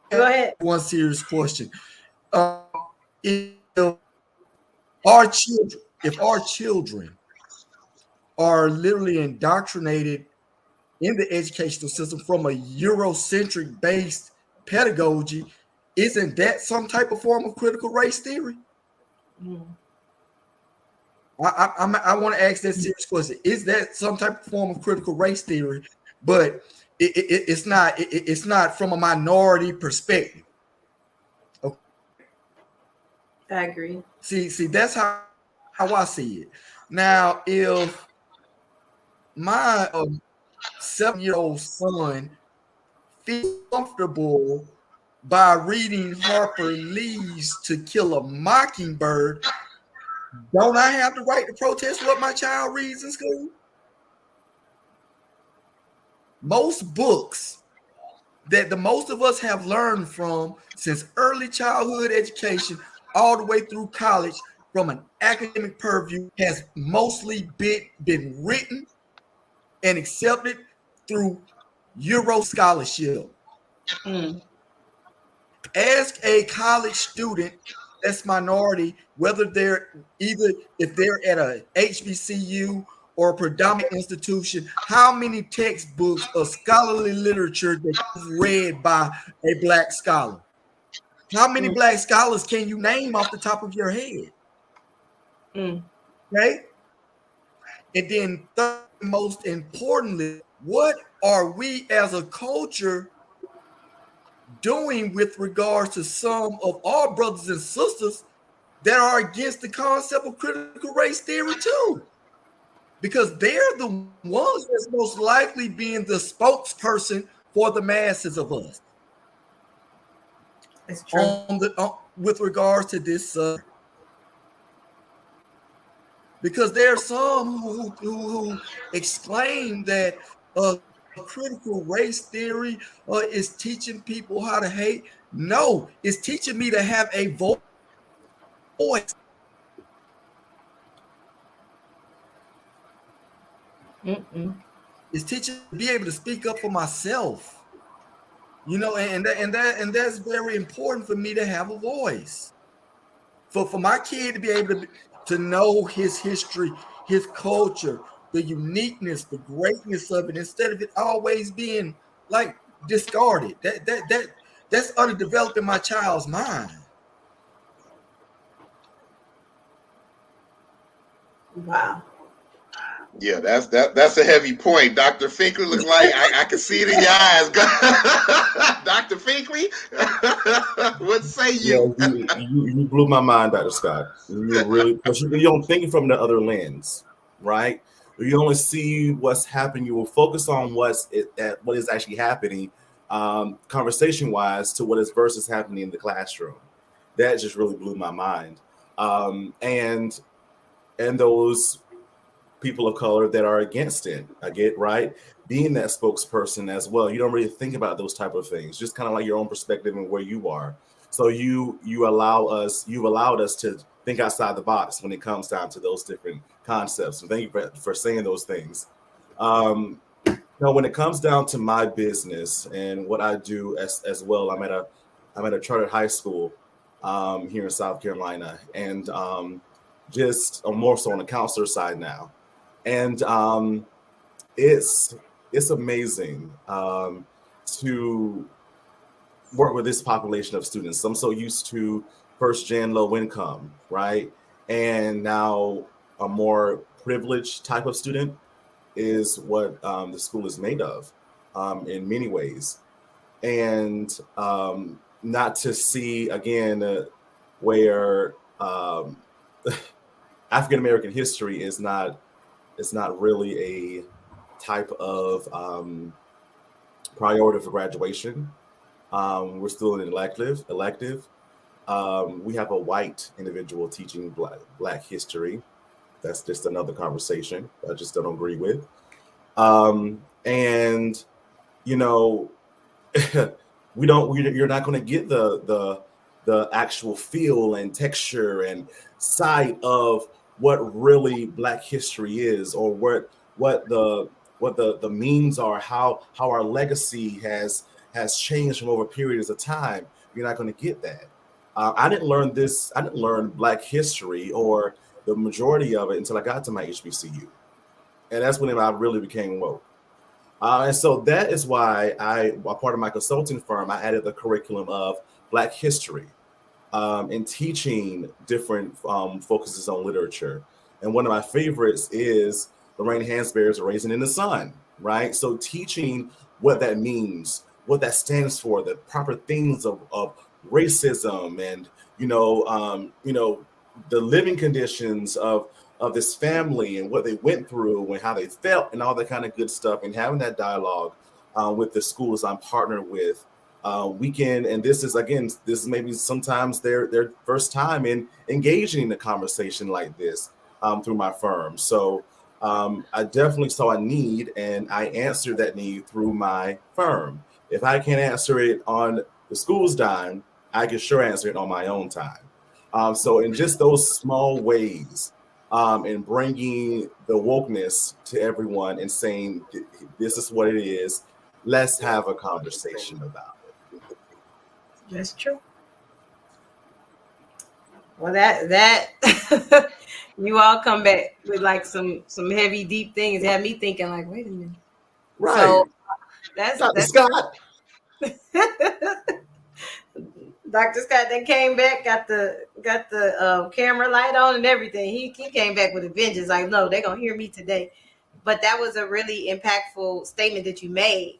Go ahead. one serious question. If our children are literally indoctrinated in the educational system from a Eurocentric based pedagogy, isn't that some type of form of critical race theory? Mm. I want to ask that serious question. Is that some type of form of critical race theory? But it's not from a minority perspective. Okay. I agree. See, that's how I see it. Now, if my 7-year-old son feels comfortable by reading Harper Lee's To Kill a Mockingbird, don't I have the right to protest what my child reads in school? Most books that the most of us have learned from since early childhood education all the way through college from an academic purview has mostly been written and accepted through Euro scholarship. Mm. Ask a college student that's minority whether if they're at a HBCU or a predominant institution, how many textbooks of scholarly literature that you've read by a Black scholar? How many Black scholars can you name off the top of your head? Mm. Okay. And then most importantly, what are we as a culture doing with regards to some of our brothers and sisters that are against the concept of critical race theory too? Because they're the ones that's most likely being the spokesperson for the masses of us. It's true. With regards to this, because there are some who exclaim that critical race theory is teaching people how to hate. No, it's teaching me to have a voice. It's teaching me to be able to speak up for myself. And that's very important for me to have a voice. For my kid to be able to know his history, his culture, the uniqueness, the greatness of it, instead of it always being like discarded. That's underdeveloped in my child's mind. Wow. Yeah, that's a heavy point. Dr. Finkley looks like I can see it in your eyes. Dr. Finkley, what say you? Yeah, you blew my mind, Dr. Scott. You really, because you don't think it from the other lens, right? You only see what's happening. You will focus on what is actually happening, conversation-wise, to what is versus happening in the classroom. That just really blew my mind. And those people of color that are against it, I get, right? Being that spokesperson as well. You don't really think about those type of things, just kind of like your own perspective and where you are. So you've allowed us to think outside the box when it comes down to those different concepts. So thank you for saying those things. When it comes down to my business and what I do as well, I'm at a chartered high school here in South Carolina, and just more so on the counselor side now. And it's amazing to work with this population of students. I'm so used to first gen low income, right? And now a more privileged type of student is what the school is made of in many ways. And not to see again where African American history is not really a type of priority for graduation. We're still an elective. We have a white individual teaching black history. That's just another conversation I just don't agree with. And you know, you're not going to get the actual feel and texture and sight of what really Black history is, or what the means are, how our legacy has changed from over periods of time. You're not going to get that. I didn't learn Black history or the majority of it until I got to my HBCU, and that's when I really became woke. And so that is why a part of my consulting firm, I added the curriculum of Black history and teaching different focuses on literature. And one of my favorites is Lorraine Hansberry's Raisin in the Sun, right? So teaching what that means, what that stands for, the proper things of racism, and the living conditions of this family and what they went through and how they felt and all that kind of good stuff, and having that dialogue with the schools I'm partnered with. And this is maybe sometimes their first time in engaging in a conversation like this through my firm. So I definitely saw a need, and I answered that need through my firm. If I can't answer it on the school's dime, I can sure answer it on my own time. So in just those small ways, and bringing the wokeness to everyone and saying, this is what it is, let's have a conversation about it. That's true. Well, that you all come back with like some heavy, deep things. It had me thinking like, wait a minute. Right. So that's Scott. Dr. Scott then came back, got the camera light on and everything. He came back with a vengeance. Like, no, they're gonna hear me today. But that was a really impactful statement that you made.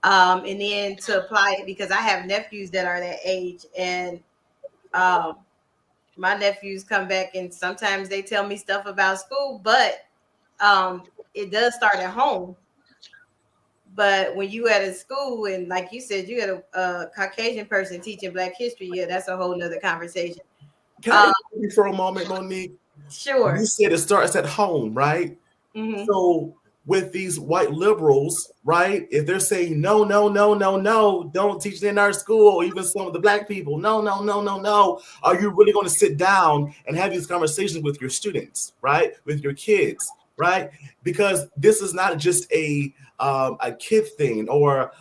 And then to apply it, because I have nephews that are that age, and my nephews come back and sometimes they tell me stuff about school, but it does start at home. But when you at a school and like you said, you had a Caucasian person teaching Black history, yeah, that's a whole nother conversation. Can I interrupt you for a moment, Monique? Sure. You said it starts at home, right? Mm-hmm. So with these white liberals, right, if they're saying no, don't teach it in our school, or even some of the Black people, no, are you really going to sit down and have these conversations with your students, right, with your kids, right? Because this is not just a kid thing, or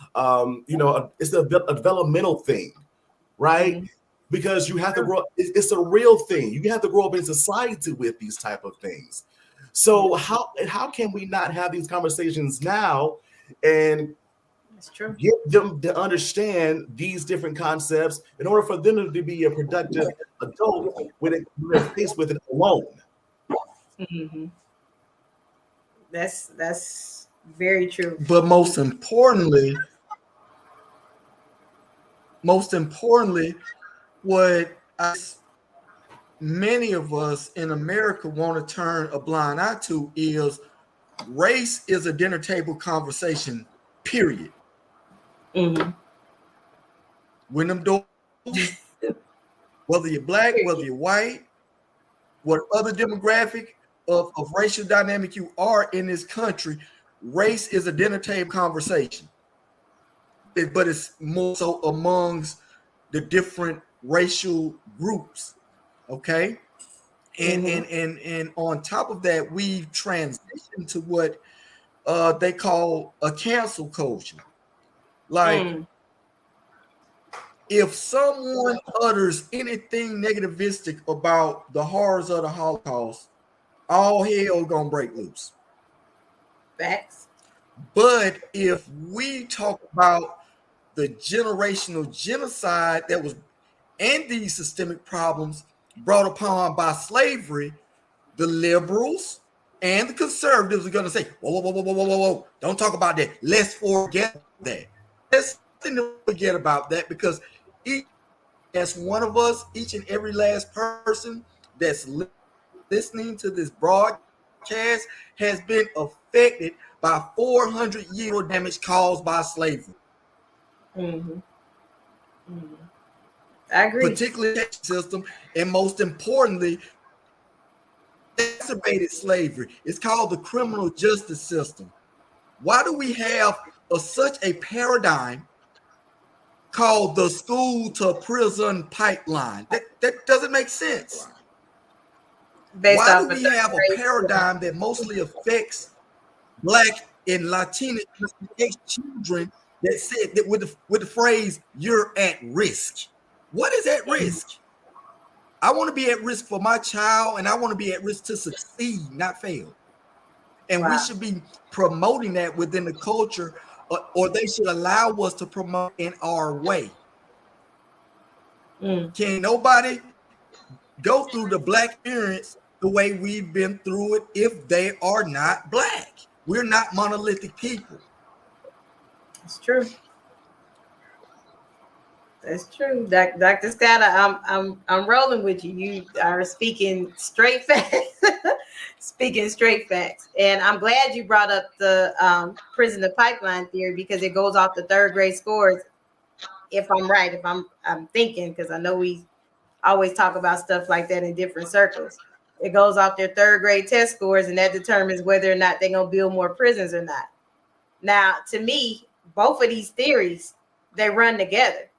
it's a developmental thing, right? Mm-hmm. Because you have to grow. It's a real thing. You have to grow up in society with these type of things. So how can we not have these conversations now and get them to understand these different concepts in order for them to be a productive adult when they're faced with it alone? Mm-hmm. That's very true. But most importantly, what many of us in America want to turn a blind eye to is race is a dinner table conversation, period. Mm-hmm. When them doors, whether you're Black, whether you're white, what other demographic of racial dynamic you are in this country, race is a dinner table conversation. But it's more so amongst the different racial groups. Okay. And on top of that, we've transitioned to what they call a cancel culture. Like if someone utters anything negativistic about the horrors of the Holocaust, all hell gonna break loose. Facts. But if we talk about the generational genocide that was, and these systemic problems brought upon by slavery, the liberals and the conservatives are going to say, whoa, don't talk about that. Let's forget that. Let's forget about that, because each one of us, each and every last person that's listening to this broadcast has been affected by 400-year damage caused by slavery. Mm-hmm. Mm-hmm. I agree. particularly the system, and most importantly, exacerbated slavery. It's called the criminal justice system. Why do we have such a paradigm called the school to prison pipeline? That doesn't make sense. Based Why off do of we third have a grade. paradigm that mostly affects Black and Latinx children that said that with the phrase "you're at risk"? What is at risk? I want to be at risk for my child, and I want to be at risk to succeed, not fail. And we Wow. should be promoting that within the culture, or they should allow us to promote in our way. Can nobody go through the Black experience the way we've been through it if they are not Black? We're not monolithic people. It's true. That's true. Dr. Scott, I'm rolling with you. You are speaking straight facts. Speaking straight facts. And I'm glad you brought up the prison to pipeline theory, because it goes off the third grade scores. If I'm right, if I'm thinking, because I know we always talk about stuff like that in different circles. It goes off their third grade test scores, and that determines whether or not they're gonna build more prisons or not. Now, to me, both of these theories, they run together.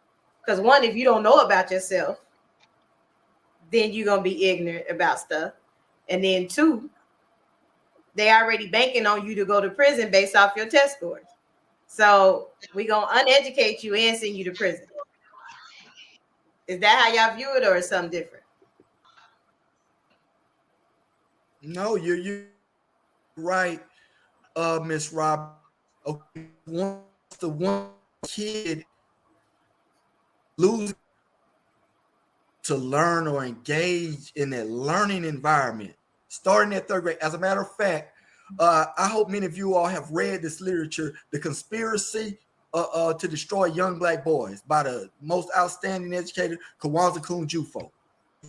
Because one, if you don't know about yourself, then you're gonna be ignorant about stuff. And then two, they already banking on you to go to prison based off your test scores. So we're gonna uneducate you and send you to prison. Is that how y'all view it, or is something different? No, you're right, Miss Rob. Okay, once the one kid loses to learn or engage in that learning environment, starting at third grade. As a matter of fact, I hope many of you all have read this literature, The Conspiracy to Destroy Young Black Boys, by the most outstanding educator, Kwanzaa Kunjufo.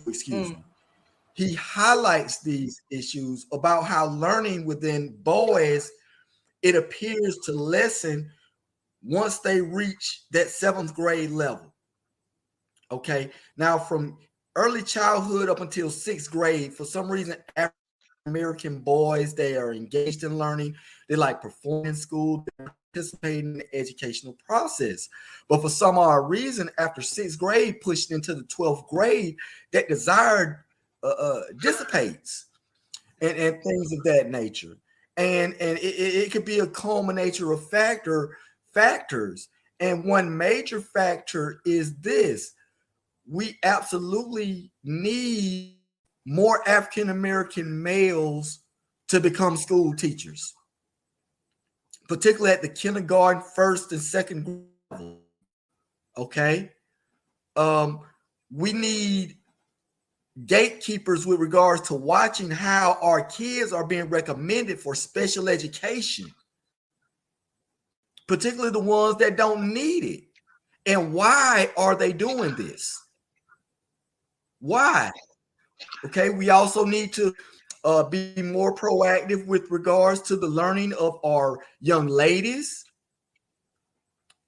Excuse me. He highlights these issues about how learning within boys, it appears to lessen once they reach that 7th grade level. Okay, now from early childhood up until 6th grade, for some reason, African American boys, they are engaged in learning. They like performing in school, they participate in the educational process. But for some odd reason, after 6th grade, pushed into the 12th grade, that desire dissipates and things of that nature. And it could be a culmination of factors. And one major factor is this: we absolutely need more African American males to become school teachers, particularly at the kindergarten, first and second level. Okay, we need gatekeepers with regards to watching how our kids are being recommended for special education, particularly the ones that don't need it. And why are they doing this? Why? Okay, we also need to be more proactive with regards to the learning of our young ladies,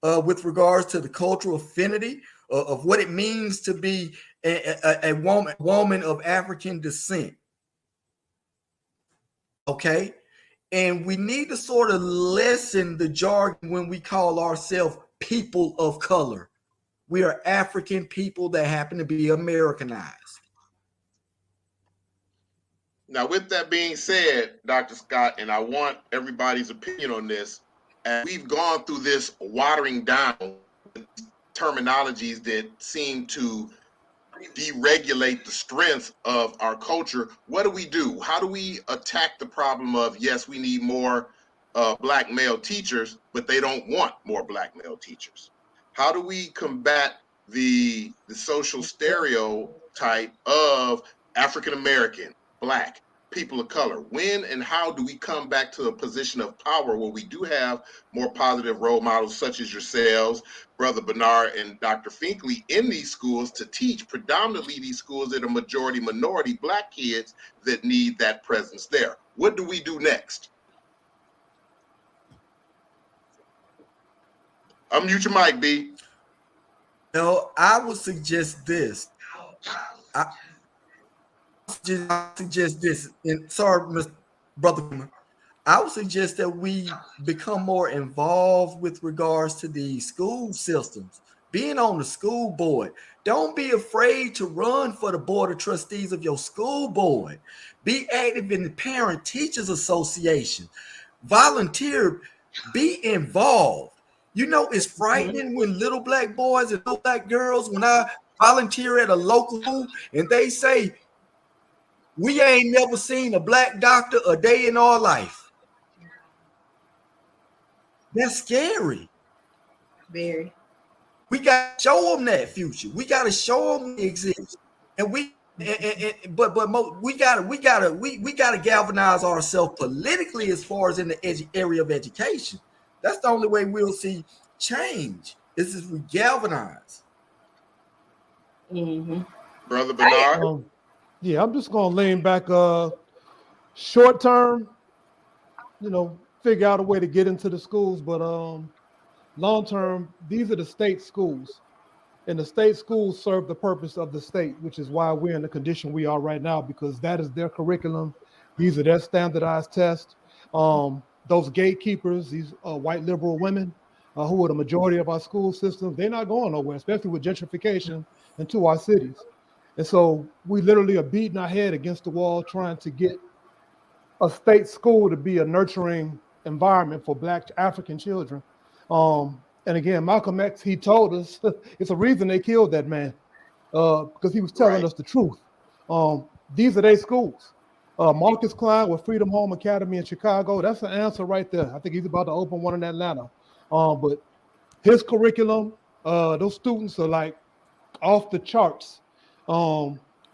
with regards to the cultural affinity of what it means to be a woman of African descent. Okay, and we need to sort of lessen the jargon when we call ourselves people of color. We are African people that happen to be Americanized. Now, with that being said, Dr. Scott, and I want everybody's opinion on this, as we've gone through this watering down terminologies that seem to deregulate the strength of our culture, what do we do? How do we attack the problem of, yes, we need more Black male teachers, but they don't want more Black male teachers? How do we combat the social stereotype of African American, Black, people of color? When and how do we come back to a position of power where we do have more positive role models such as yourselves, Brother Bernard and Dr. Finkley, in these schools to teach predominantly these schools that are majority minority Black kids that need that presence there? What do we do next? Unmute your mic, B. No, I would suggest this. I suggest this. And sorry, Mr. Brother, I would suggest that we become more involved with regards to the school systems, being on the school board. Don't be afraid to run for the board of trustees of your school board. Be active in the Parent Teachers Association. Volunteer, be involved. You know, it's frightening when little black boys and little black girls, when I volunteer at a local school and they say, we ain't never seen a black doctor a day in our life. That's scary. Very. We got to show them that future. We got to show them it exists. And we gotta galvanize ourselves politically as far as in the area of education. That's the only way we'll see change. Is if we galvanize. Mm-hmm. Brother Bernard. Yeah, I'm just gonna lean back. Short term, figure out a way to get into the schools, but long term, these are the state schools. And the state schools serve the purpose of the state, which is why we're in the condition we are right now, because that is their curriculum. These are their standardized tests. Those gatekeepers, these white liberal women, who are the majority of our school systems, they're not going nowhere, especially with gentrification into our cities. And so we literally are beating our head against the wall trying to get a state school to be a nurturing environment for Black African children. And again, Malcolm X, he told us it's a reason they killed that man, because he was telling us the truth. These are their schools. Marcus Klein with Freedom Home Academy in Chicago, that's the answer right there. I think he's about to open one in Atlanta. But his curriculum, those students are like off the charts,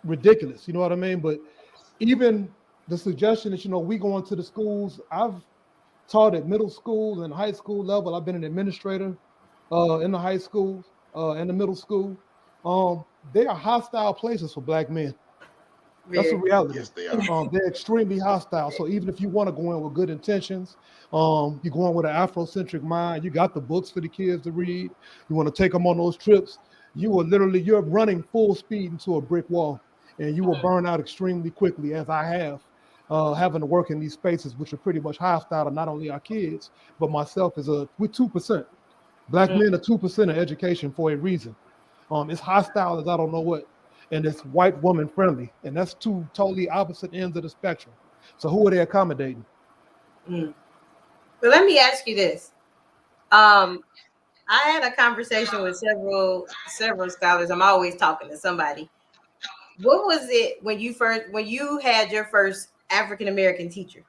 ridiculous, you know what I mean? But even the suggestion that, we go into the schools, I've taught at middle school and high school level. I've been an administrator in the high school and the middle school. They are hostile places for Black men. That's the reality. Yes, they are. They're extremely hostile. So even if you want to go in with good intentions, you're going with an Afrocentric mind, you got the books for the kids to read, you want to take them on those trips, you're running full speed into a brick wall, and you will burn out extremely quickly, as I have. Having to work in these spaces, which are pretty much hostile to not only our kids, but myself we're 2%. Black men are 2% of education for a reason. It's hostile as I don't know what, and it's white woman friendly, and that's two totally opposite ends of the spectrum. So who are they accommodating? But let me ask you this. I had a conversation with several scholars. I'm always talking to somebody. What was it when you had your first African American teacher?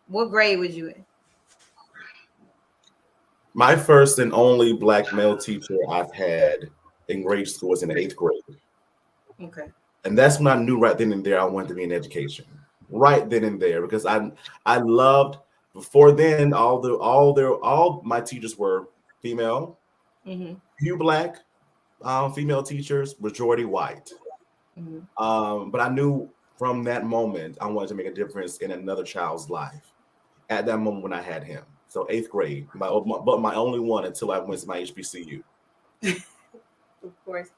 What grade was you in? My first and only Black male teacher I've had in grade school was in the 8th grade. Okay. And that's when I knew right then and there I wanted to be in education. Right then and there, because I loved, before then, all my teachers were female, few Black female teachers, majority white. But I knew from that moment I wanted to make a difference in another child's life. At that moment when I had him, so 8th grade, but my only one until I went to my HBCU. Of course.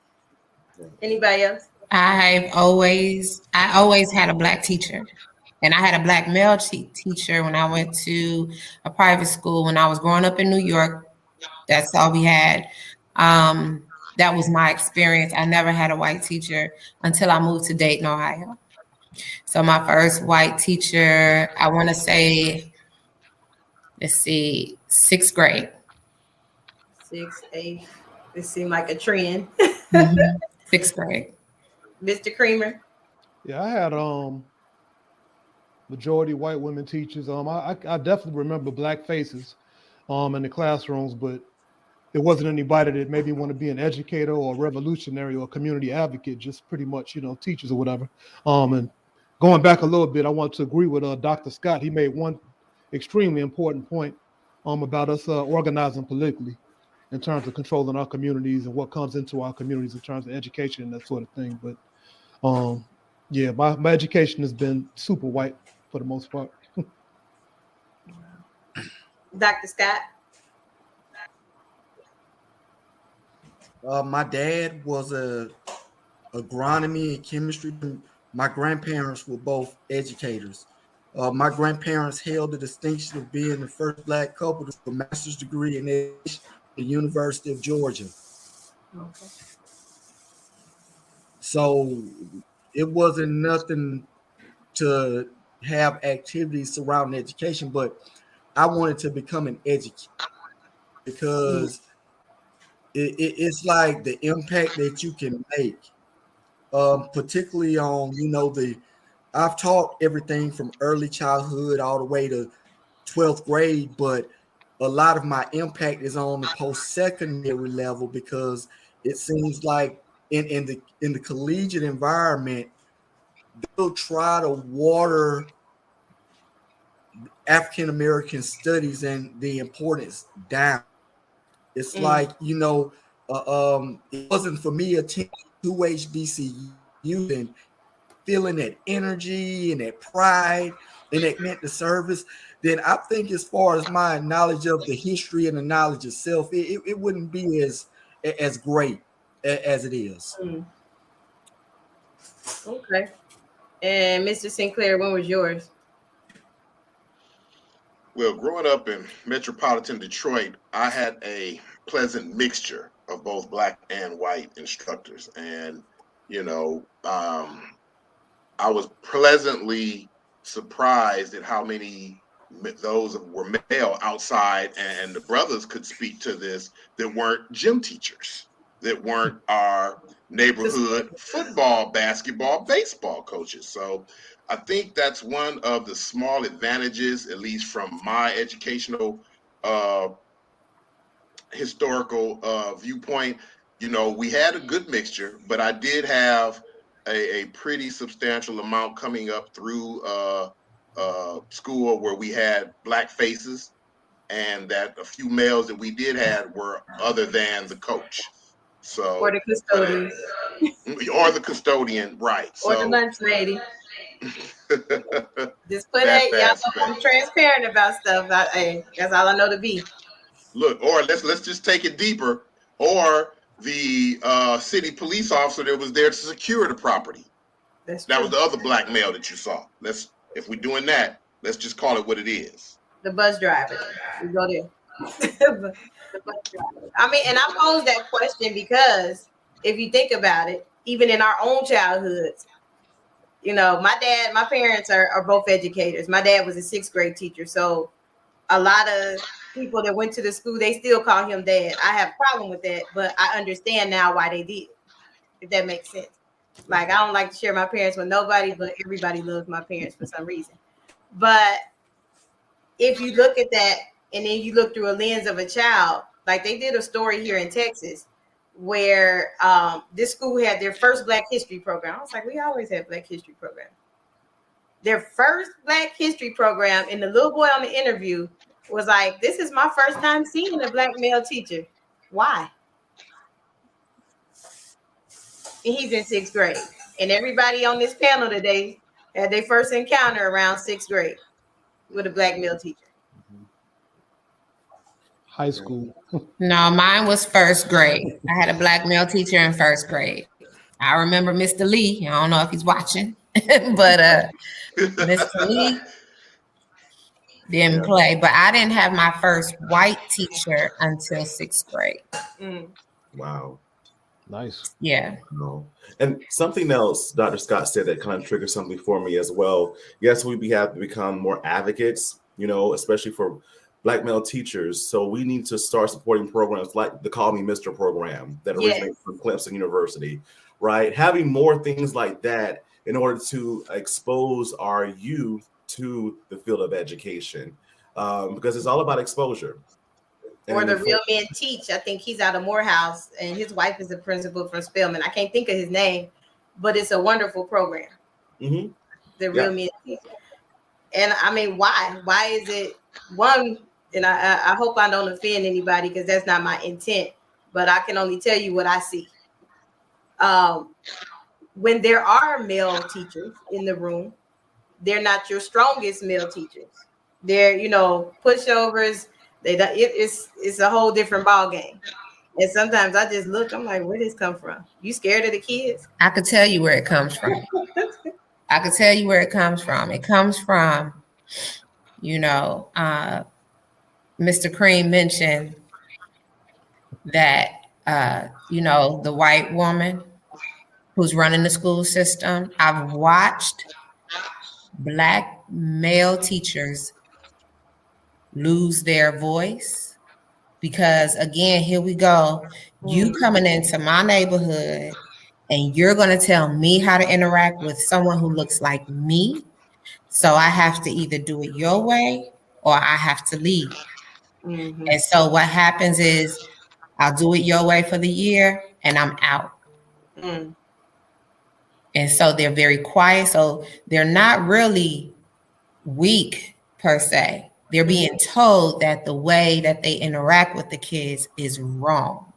Anybody else? I always had a Black teacher, and I had a Black male teacher when I went to a private school when I was growing up in New York. That's all we had. That was my experience. I never had a white teacher until I moved to Dayton, Ohio. So my first white teacher, I want to say, 6th grade. 6th, 8th. This seemed like a trend. 6th grade. Mr. Creamer. Yeah, I had majority white women teachers. I definitely remember Black faces in the classrooms, but there wasn't anybody that maybe want to be an educator or a revolutionary or a community advocate, just pretty much, teachers or whatever. And going back a little bit, I want to agree with Dr. Scott. He made one extremely important point about us organizing politically in terms of controlling our communities and what comes into our communities in terms of education and that sort of thing. But yeah, my education has been super white for the most part. Dr. Scott. My dad was a agronomy and chemistry. My grandparents were both educators. My grandparents held the distinction of being the first Black couple to get a master's degree in education at the University of Georgia. Okay. So it wasn't nothing to have activities surrounding education, but I wanted to become an educator because it's like the impact that you can make, particularly on, I've taught everything from early childhood all the way to 12th grade, but a lot of my impact is on the post-secondary level because it seems like in the collegiate environment, they'll try to water African American studies and the importance down. It's like, it wasn't for me attending 2 HBCU and feeling that energy and that pride and that meant the service. Then I think as far as my knowledge of the history and the knowledge itself, it wouldn't be as great as it is. Okay. And Mr. Sinclair, when was yours? Well, growing up in metropolitan Detroit, I had a pleasant mixture of both Black and white instructors. And, I was pleasantly surprised at how many those were male outside, and the brothers could speak to this, that weren't gym teachers, that weren't our neighborhood football, basketball, baseball coaches. So I think that's one of the small advantages, at least from my educational historical viewpoint. We had a good mixture, but I did have a pretty substantial amount coming up through school where we had Black faces, and that a few males that we did have were other than the coach. So Or the custodian. Or the custodian, right. Or the lunch lady. Just put that it, y'all know I'm transparent about stuff. That's all I know to be. Look, or let's just take it deeper. Or the city police officer that was there to secure the property. That was the other Black male that you saw. If we're doing that, let's just call it what it is. The bus driver. We go there. The bus driver. I mean, and I pose that question because if you think about it, even in our own childhoods, my parents are both educators. My dad was a 6th grade teacher, so a lot of people that went to the school, they still call him dad. I have a problem with that, but I understand now why they did, if that makes sense. Like, I don't like to share my parents with nobody, but everybody loves my parents for some reason. But if you look at that and then you look through a lens of a child, like they did a story here in Texas where this school had their first Black history program. I was like, we always have Black history program. Their first Black history program, and the little boy on the interview was like, this is my first time seeing a Black male teacher. Why? And he's in 6th grade. And everybody on this panel today had their first encounter around 6th grade with a Black male teacher. High school. No, mine was 1st grade. I had a Black male teacher in 1st grade. I remember Mr. Lee. I don't know if he's watching, but Mr. Lee didn't play. But I didn't have my first white teacher until 6th grade. Wow. Nice. Yeah. No. And something else Dr. Scott said that kind of triggered something for me as well. Yes, we have to become more advocates, especially for Black male teachers. So we need to start supporting programs like the Call Me Mr. program that originates from Clemson University, right? Having more things like that in order to expose our youth to the field of education, because it's all about exposure. Or the Real Men Teach. I think he's out of Morehouse, and his wife is a principal from Spelman. I can't think of his name, but it's a wonderful program. Mm-hmm. The Real Men Teach. And I mean, why? Why is it one? And I hope I don't offend anybody because that's not my intent, but I can only tell you what I see. When there are male teachers in the room, they're not your strongest male teachers. They're, pushovers. It's a whole different ball game. And sometimes I just look, I'm like, where did this come from? You scared of the kids? I could tell you where it comes from. I could tell you where it comes from. It comes from, Mr. Cream mentioned that, the white woman who's running the school system. I've watched Black male teachers lose their voice because, again, here we go. You coming into my neighborhood and you're going to tell me how to interact with someone who looks like me. So I have to either do it your way or I have to leave. Mm-hmm. And so what happens is I'll do it your way for the year and I'm out. Mm. And so they're very quiet. So they're not really weak per se. They're being told that the way that they interact with the kids is wrong.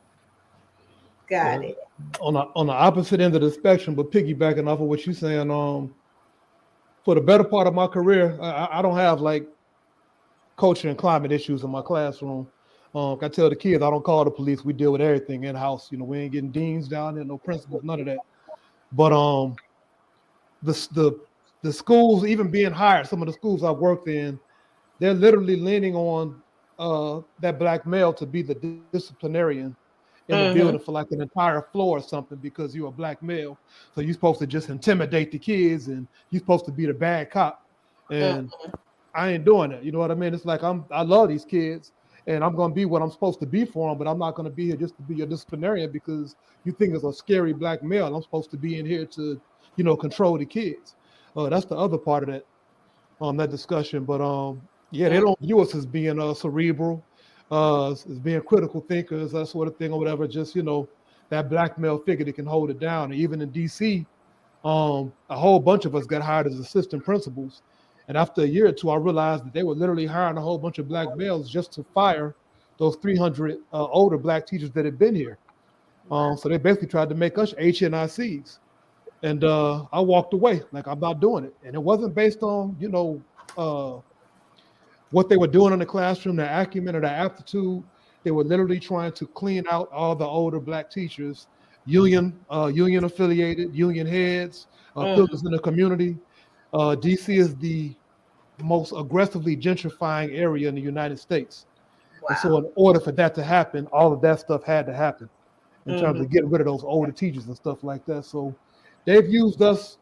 Got it. On the opposite end of the spectrum, but piggybacking off of what you're saying, for the better part of my career, I don't have like culture and climate issues in my classroom. I tell the kids I don't call the police. We deal with everything in house. We ain't getting deans down there, no principals, none of that. But the schools, even being hired, some of the schools I've worked in, they're literally leaning on that Black male to be the disciplinarian in the building for like an entire floor or something because you're a Black male. So you're supposed to just intimidate the kids and you're supposed to be the bad cop. And I ain't doing that. You know what I mean? It's like I love these kids and I'm going to be what I'm supposed to be for them, but I'm not going to be here just to be a disciplinarian because you think it's a scary Black male. I'm supposed to be in here to, control the kids. That's the other part of that, that discussion. But they don't view us as being cerebral, as being critical thinkers, that sort of thing or whatever. Just, that Black male figure that can hold it down. And even in DC, a whole bunch of us got hired as assistant principals. And after a year or two, I realized that they were literally hiring a whole bunch of Black males just to fire those 300 older Black teachers that had been here. So they basically tried to make us HNICs. And I walked away, like I'm not doing it. And it wasn't based on, what they were doing in the classroom, their acumen or their aptitude. They were literally trying to clean out all the older Black teachers, union affiliated, union heads, figures in the community. DC is the most aggressively gentrifying area in the United States. Wow. And so in order for that to happen, all of that stuff had to happen in terms of getting rid of those older teachers and stuff like that. So they've used us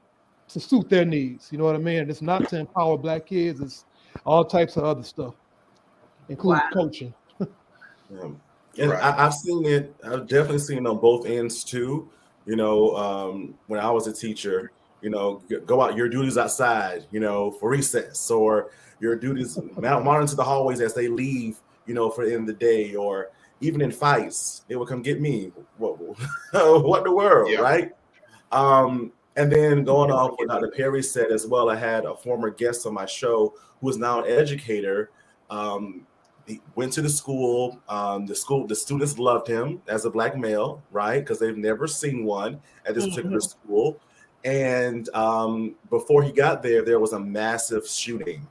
to suit their needs. You know what I mean? It's not to empower Black kids. It's all types of other stuff, including coaching. And I've seen it. I've definitely seen it on both ends too. When I was a teacher, go out your duties outside, for recess, or your duties monitor the hallways as they leave, for the end of the day, or even in fights, they would come get me. What in the world, right? And then going on what Dr. Perry said as well, I had a former guest on my show who is now an educator. He went to the school. The students loved him as a Black male, right? Because they've never seen one at this particular school. And before he got there, there was a massive shooting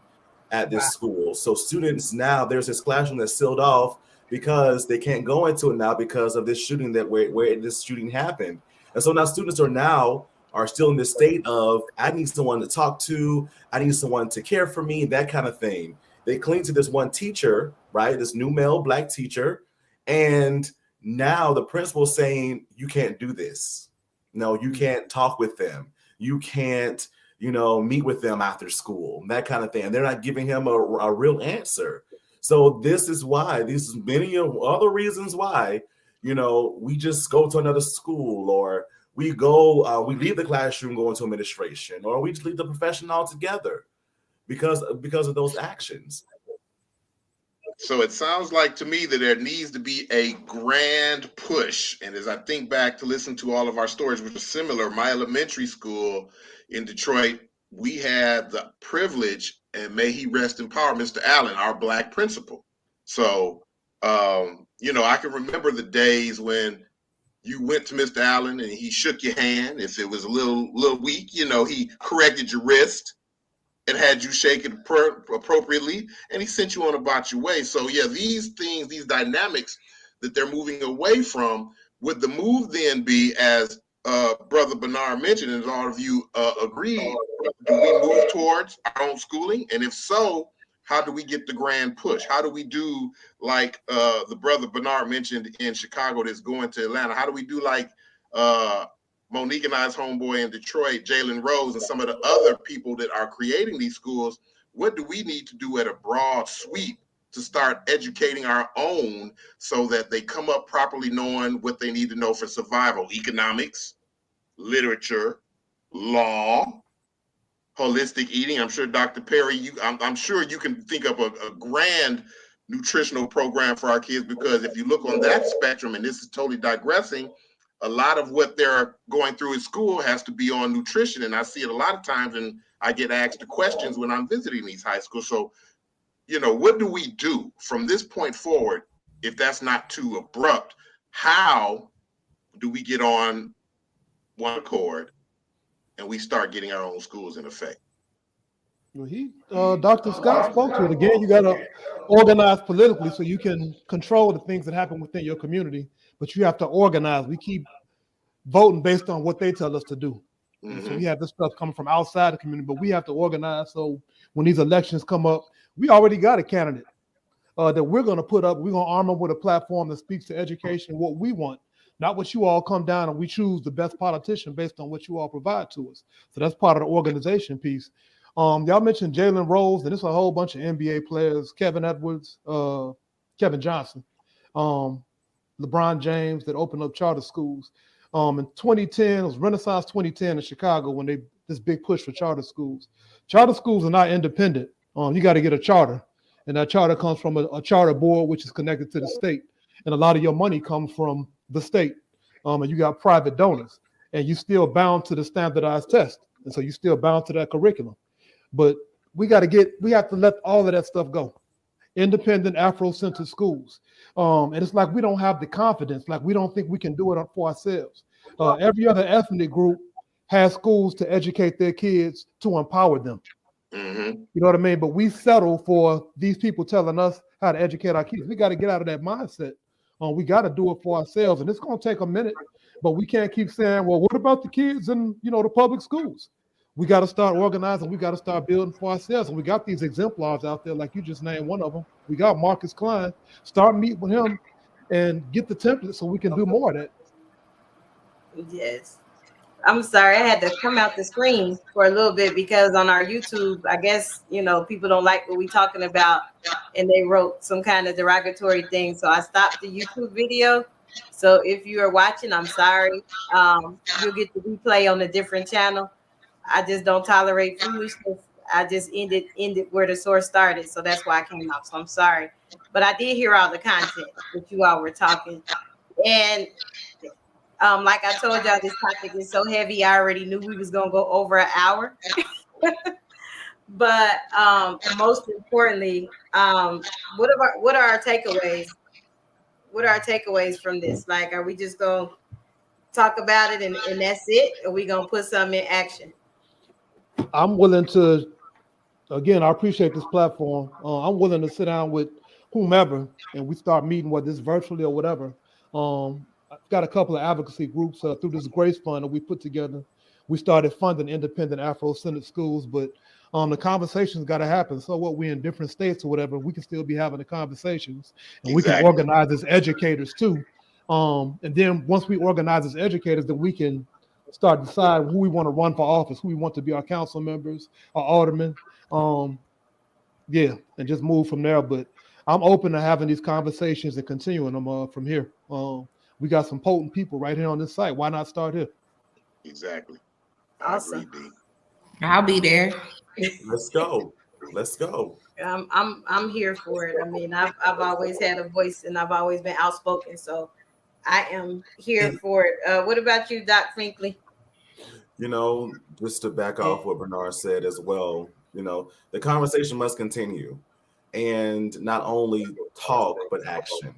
at this school. So students now, there's this classroom that's sealed off because they can't go into it now because of this shooting where this shooting happened. And so now students are still in this state of, I need someone to talk to, I need someone to care for me, that kind of thing. They cling to this one teacher, right? This new male Black teacher. And now the principal's saying, you can't do this. No, you can't talk with them. You can't, meet with them after school, that kind of thing. And they're not giving him a real answer. So this is why, these many other reasons why, we just go to another school, or we leave the classroom, go into administration, or we just leave the profession altogether because of those actions. So it sounds like to me that there needs to be a grand push. And as I think back to listen to all of our stories, which are similar, my elementary school in Detroit, we had the privilege, and may he rest in power, Mr. Allen, our Black principal. So, I can remember the days when you went to Mr. Allen and he shook your hand. If it was a little weak, he corrected your wrist and had you shake it appropriately, and he sent you on about your way. So yeah, these things, these dynamics that they're moving away from. Would the move then be, as Brother Bernard mentioned, and as all of you agreed, do we move towards our own schooling? And if so, how do we get the grand push? How do we do like the Brother Bernard mentioned in Chicago that's going to Atlanta? How do we do like Monique and I's homeboy in Detroit, Jalen Rose, and some of the other people that are creating these schools? What do we need to do at a broad sweep to start educating our own so that they come up properly knowing what they need to know for survival? Economics, literature, law, holistic eating. I'm sure Dr. Perry, I'm sure you can think of a grand nutritional program for our kids, because if you look on that spectrum, and this is totally digressing, a lot of what they're going through in school has to be on nutrition. And I see it a lot of times, and I get asked the questions when I'm visiting these high schools. So, you know, what do we do from this point forward if that's not too abrupt? How do we get on one accord and we start getting our own schools in effect? Well, Dr. Scott spoke to it. Again, you got to organize politically so you can control the things that happen within your community, but you have to organize. We keep voting based on what they tell us to do. Mm-hmm. So we have this stuff coming from outside the community, but we have to organize. So when these elections come up, we already got a candidate that we're going to put up. We're going to arm them with a platform that speaks to education, what we want, not what you all come down and we choose the best politician based on what you all provide to us. So that's part of the organization piece. Y'all mentioned Jalen Rose, and there's a whole bunch of NBA players, Kevin Edwards, Kevin Johnson, LeBron James, that opened up charter schools. In 2010, it was Renaissance 2010 in Chicago when this big push for charter schools. Charter schools are not independent. You got to get a charter, and that charter comes from a charter board, which is connected to the state. And a lot of your money comes from the state. And you got private donors, and you still bound to the standardized test. And so you still bound to that curriculum. But we have to let all of that stuff go. Independent Afro-centered schools. And it's like we don't have the confidence, like we don't think we can do it for ourselves. Every other ethnic group has schools to educate their kids, to empower them. Mm-hmm. You know what I mean? But we settle for these people telling us how to educate our kids. We got to get out of that mindset. We got to do it for ourselves. And it's going to take a minute, but we can't keep saying, well, what about the kids in, the public schools? We got to start organizing. We got to start building for ourselves. And we got these exemplars out there, like you just named one of them. We got Marcus Klein. Start meeting with him and get the template so we can do more of that. Yes. I'm sorry, I had to come out the screen for a little bit because on our YouTube, I guess, people don't like what we're talking about, and they wrote some kind of derogatory thing. So I stopped the YouTube video. So if you are watching, I'm sorry. You'll get the replay on a different channel. I just don't tolerate foolishness. I just ended where the source started. So that's why I came out. So I'm sorry. But I did hear all the content that you all were talking. And like I told y'all, this topic is so heavy. I already knew we was going to go over an hour. But most importantly, what are our takeaways? What are our takeaways from this? Like, are we just going to talk about it and that's it? Or are we going to put something in action? I'm willing to, again, I appreciate this platform. I'm willing to sit down with whomever and we start meeting, whether it's virtually or whatever. I've got a couple of advocacy groups through this Grace Fund that we put together. We started funding independent Afro-centered schools, but the conversations got to happen. So what, we're in different states or whatever, we can still be having the conversations, and exactly. We can organize as educators too. And then once we organize as educators, then we can start deciding who we want to run for office, who we want to be our council members, our aldermen. And just move from there. But I'm open to having these conversations and continuing them from here. We got some potent people right here on this site. Why not start here? Exactly. Awesome. I'll be there. Let's go. I'm here for it. I mean, I've always had a voice and I've always been outspoken, so I am here for it. What about you, Doc Finkley? Just to back off what Bernard said as well, the conversation must continue, and not only talk but action.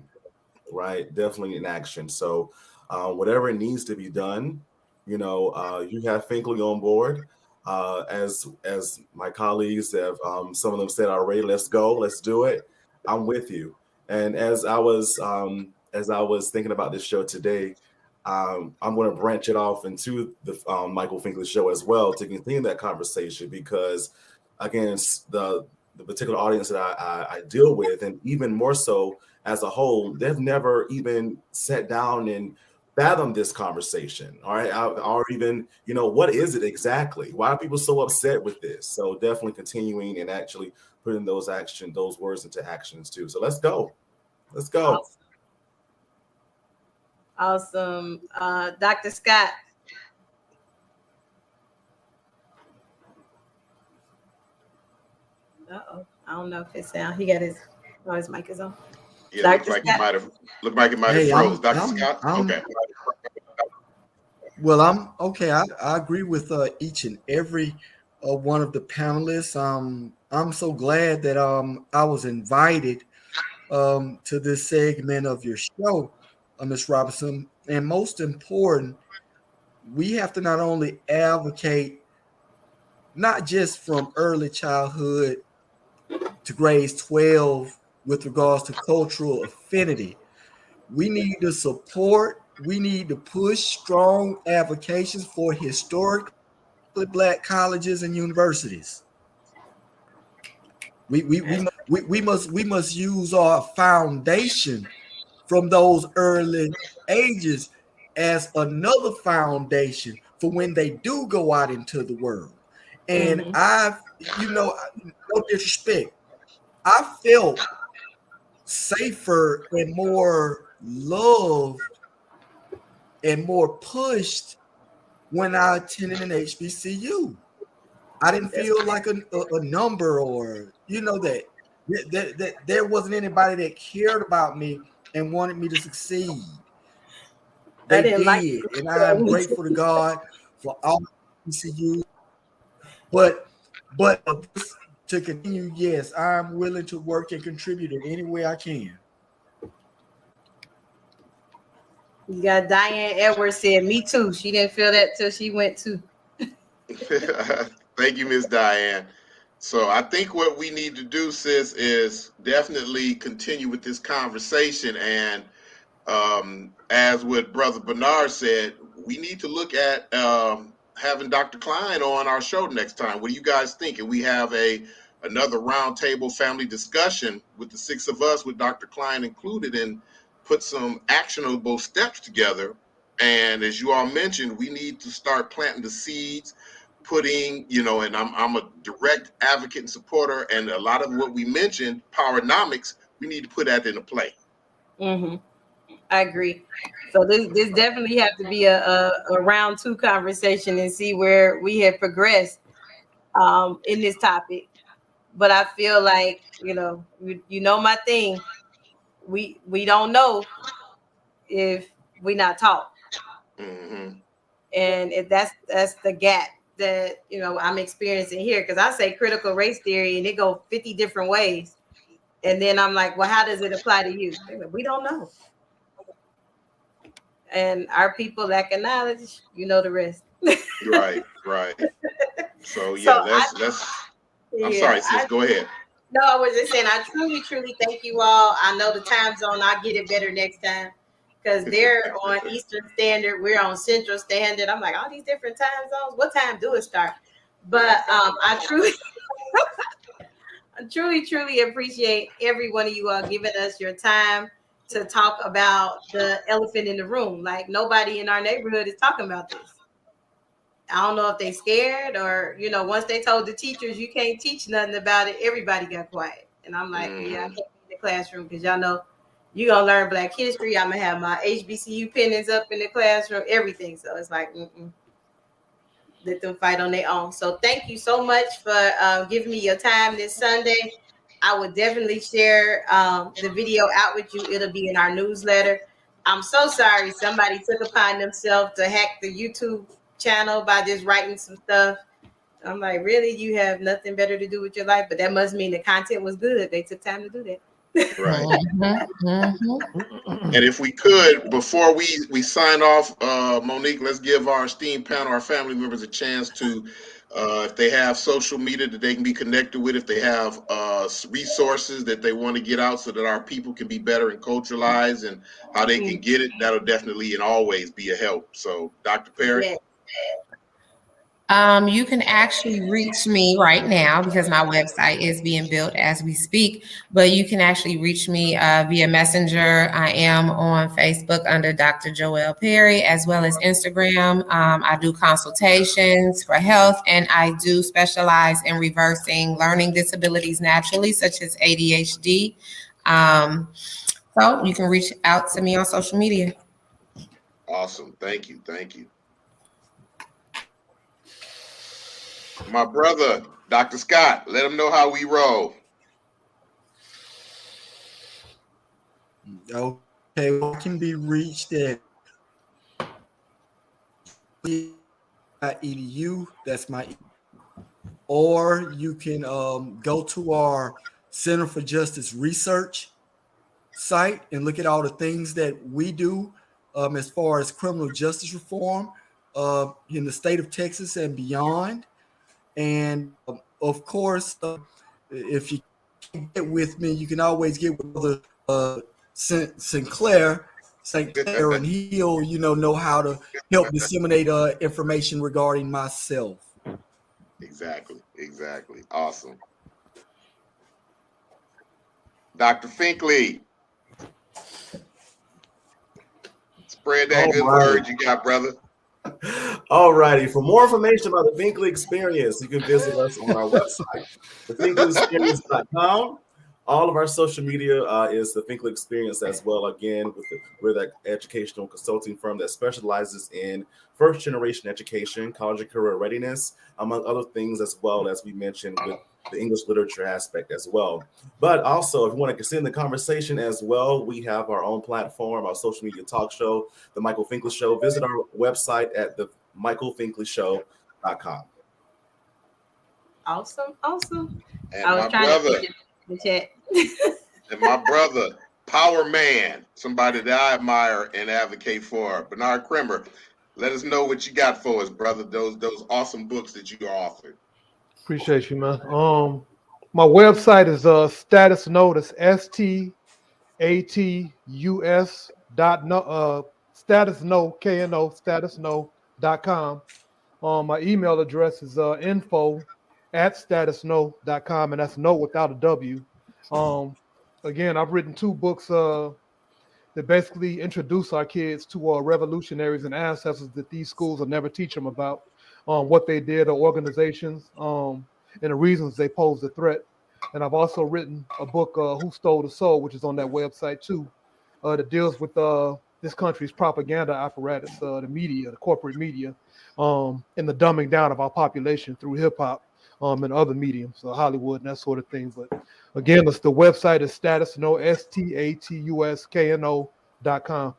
Right, definitely in action. So whatever needs to be done, you have Finkley on board. As my colleagues have, some of them said already, let's go, let's do it. I'm with you. And as I was as I was thinking about this show today, I'm going to branch it off into the Michael Finkley show as well to continue that conversation, because again, the particular audience that I deal with, and even more so as a whole, they've never even sat down and fathomed this conversation. All right. Or even, what is it exactly? Why are people so upset with this? So definitely continuing and actually putting those words into actions too. So let's go. Let's go. Awesome. Dr. Scott. Uh-oh. I don't know if it's sound. He got his mic is on. Yeah, looked like it might have froze. Dr. Scott? Okay. Well, I'm okay. I agree with each and every one of the panelists. I'm so glad that I was invited to this segment of your show, Ms. Robinson. And most important, we have to not only advocate, not just from early childhood to grades 12 with regards to cultural affinity. We need to support, we need to push strong advocations for historically Black colleges and universities. We must use our foundation from those early ages as another foundation for when they do go out into the world. And no disrespect, I felt safer and more loved and more pushed when I attended an HBCU. I didn't feel like a number, or that there wasn't anybody that cared about me and wanted me to succeed. They did, and I'm grateful to God for all HBCU. But to continue, yes, I'm willing to work and contribute in any way I can. You got Diane Edwards said, "Me too." She didn't feel that till she went too. Thank you, Ms. Diane. So I think what we need to do, sis, is definitely continue with this conversation. And as what Brother Bernard said, we need to look at having Dr. Klein on our show next time. What do you guys think? And we have another roundtable family discussion with the six of us, with Dr. Klein included, and put some actionable steps together. And as you all mentioned, we need to start planting the seeds, putting, and I'm a direct advocate and supporter, and a lot of what we mentioned, powernomics, we need to put that into play. I agree. So this definitely have to be a round two conversation and see where we have progressed in this topic. But I feel like, my thing, we don't know if we not taught. And if that's the gap that I'm experiencing here, because I say critical race theory and it go 50 different ways, and then I'm like, well, how does it apply to you? We don't know. And our people lacking knowledge, the rest. Right. So I'm sorry, sis, go ahead. No, I was just saying, I truly, truly thank you all. I know the time zone, I'll get it better next time, because they're on Eastern Standard, we're on Central Standard. I'm like, all these different time zones, what time do it start? But I truly appreciate every one of you all giving us your time to talk about the elephant in the room. Like, nobody in our neighborhood is talking about this. I don't know if they scared or, once they told the teachers you can't teach nothing about it, everybody got quiet. And I'm like, yeah, I can't be in the classroom because y'all know you're going to learn Black history. I'm going to have my HBCU pennants up in the classroom, everything. So it's like, let them fight on their own. So thank you so much for giving me your time this Sunday. I would definitely share the video out with you. It'll be in our newsletter. I'm so sorry somebody took upon themselves to hack the YouTube channel by just writing some stuff. I'm like, really? You have nothing better to do with your life? But that must mean the content was good. They took time to do that. Right. And if we could, before we sign off, Monique, let's give our esteemed panel, our family members, a chance to If they have social media that they can be connected with, if they have resources that they want to get out so that our people can be better enculturalized and how they can get it, that'll definitely and always be a help. So, Dr. Perry? Yeah. You can actually reach me right now because my website is being built as we speak, but you can actually reach me via Messenger. I am on Facebook under Dr. Joelle Perry, as well as Instagram. I do consultations for health, and I do specialize in reversing learning disabilities naturally, such as ADHD. So you can reach out to me on social media. Awesome. Thank you. Thank you. My brother, Dr. Scott, let him know how we roll. Okay, well, I can be reached at edu. That's my, or you can go to our Center for Justice Research site and look at all the things that we do as far as criminal justice reform in the state of Texas and beyond. And of course, if you can't get with me, you can always get with St. Clair, and he'll know how to help disseminate information regarding myself. Exactly. Awesome. Dr. Finkley, spread that good word you got, brother. All righty. For more information about the Finkley Experience, you can visit us on our website, thefinkleyexperience.com. All of our social media is the Finkley Experience as well. Again, we're the educational consulting firm that specializes in first-generation education, college and career readiness, among other things, as well as we mentioned with the English literature aspect as well. But also, if you want to continue the conversation as well, we have our own platform, our social media talk show, The Michael Finkley Show. Visit our website at themichaelfinkleyshow.com. Awesome. And I was my trying brother, to the chat. and my brother, Power Man, somebody that I admire and advocate for, Bernard Kremer. Let us know what you got for us, brother. Those awesome books that you authored. Appreciate you, man. My website is Status Know. That's STATUS Status Know, KNO, statusknow.com. My email address is info@statusknow.com, and that's no without a W. Again, I've written 2 books that basically introduce our kids to revolutionaries and ancestors that these schools will never teach them about, what they did, or organizations, and the reasons they posed a threat. And I've also written a book, Who Stole the Soul, which is on that website too, that deals with this country's propaganda apparatus, the media, the corporate media, and the dumbing down of our population through hip hop and other mediums, Hollywood and that sort of thing. But again, the website is statusknow, statusknow.com.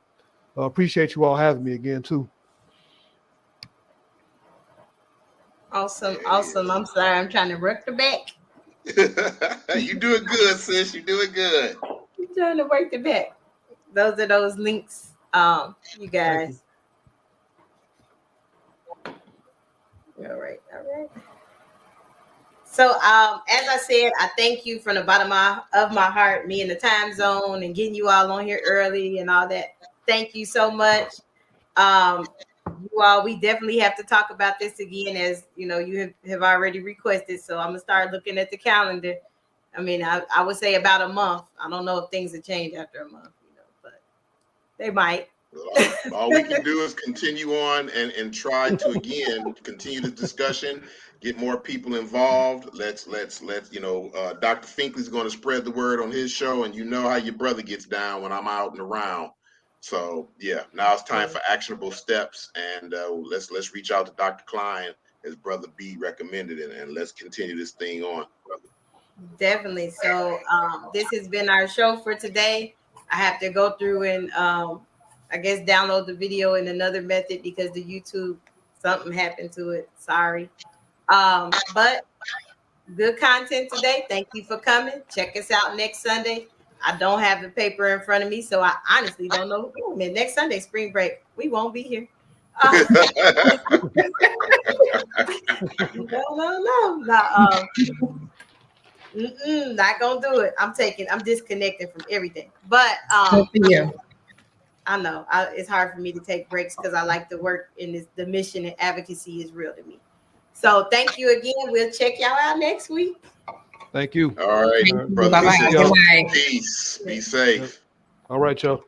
Appreciate you all having me again too. Awesome. I'm sorry, I'm trying to work the back. You doing good, sis. You doing good. I'm trying to work the back. Those are those links, you guys. All right. So, as I said, I thank you from the bottom of my heart, me in the time zone and getting you all on here early and all that. Thank you so much. You all, we definitely have to talk about this again, as you have already requested. So I'm gonna start looking at the calendar. I mean, I would say about a month. I don't know if things have changed after a month, but they might. All we can do is continue on and try to again continue the discussion, get more people involved. Let's Dr. Finkley's going to spread the word on his show, and you know how your brother gets down when I'm out and around. So yeah, now it's time for actionable steps, and let's reach out to Dr. Klein as Brother B recommended, and let's continue this thing on, brother. Definitely. So this has been our show for today. I have to go through and I guess download the video in another method because the YouTube, something happened to it. Sorry. But good content today. Thank you for coming. Check us out next Sunday. I don't have the paper in front of me, so I honestly don't know. Next Sunday, spring break, we won't be here. No, not gonna do it. I'm disconnecting from everything. But Good for you. I know it's hard for me to take breaks because I like to work in this. The mission and advocacy is real to me. So thank you again. We'll check y'all out next week. Thank you. All right, brothers Bye-bye. and Good sisters. night. Peace. Be safe. All right, y'all.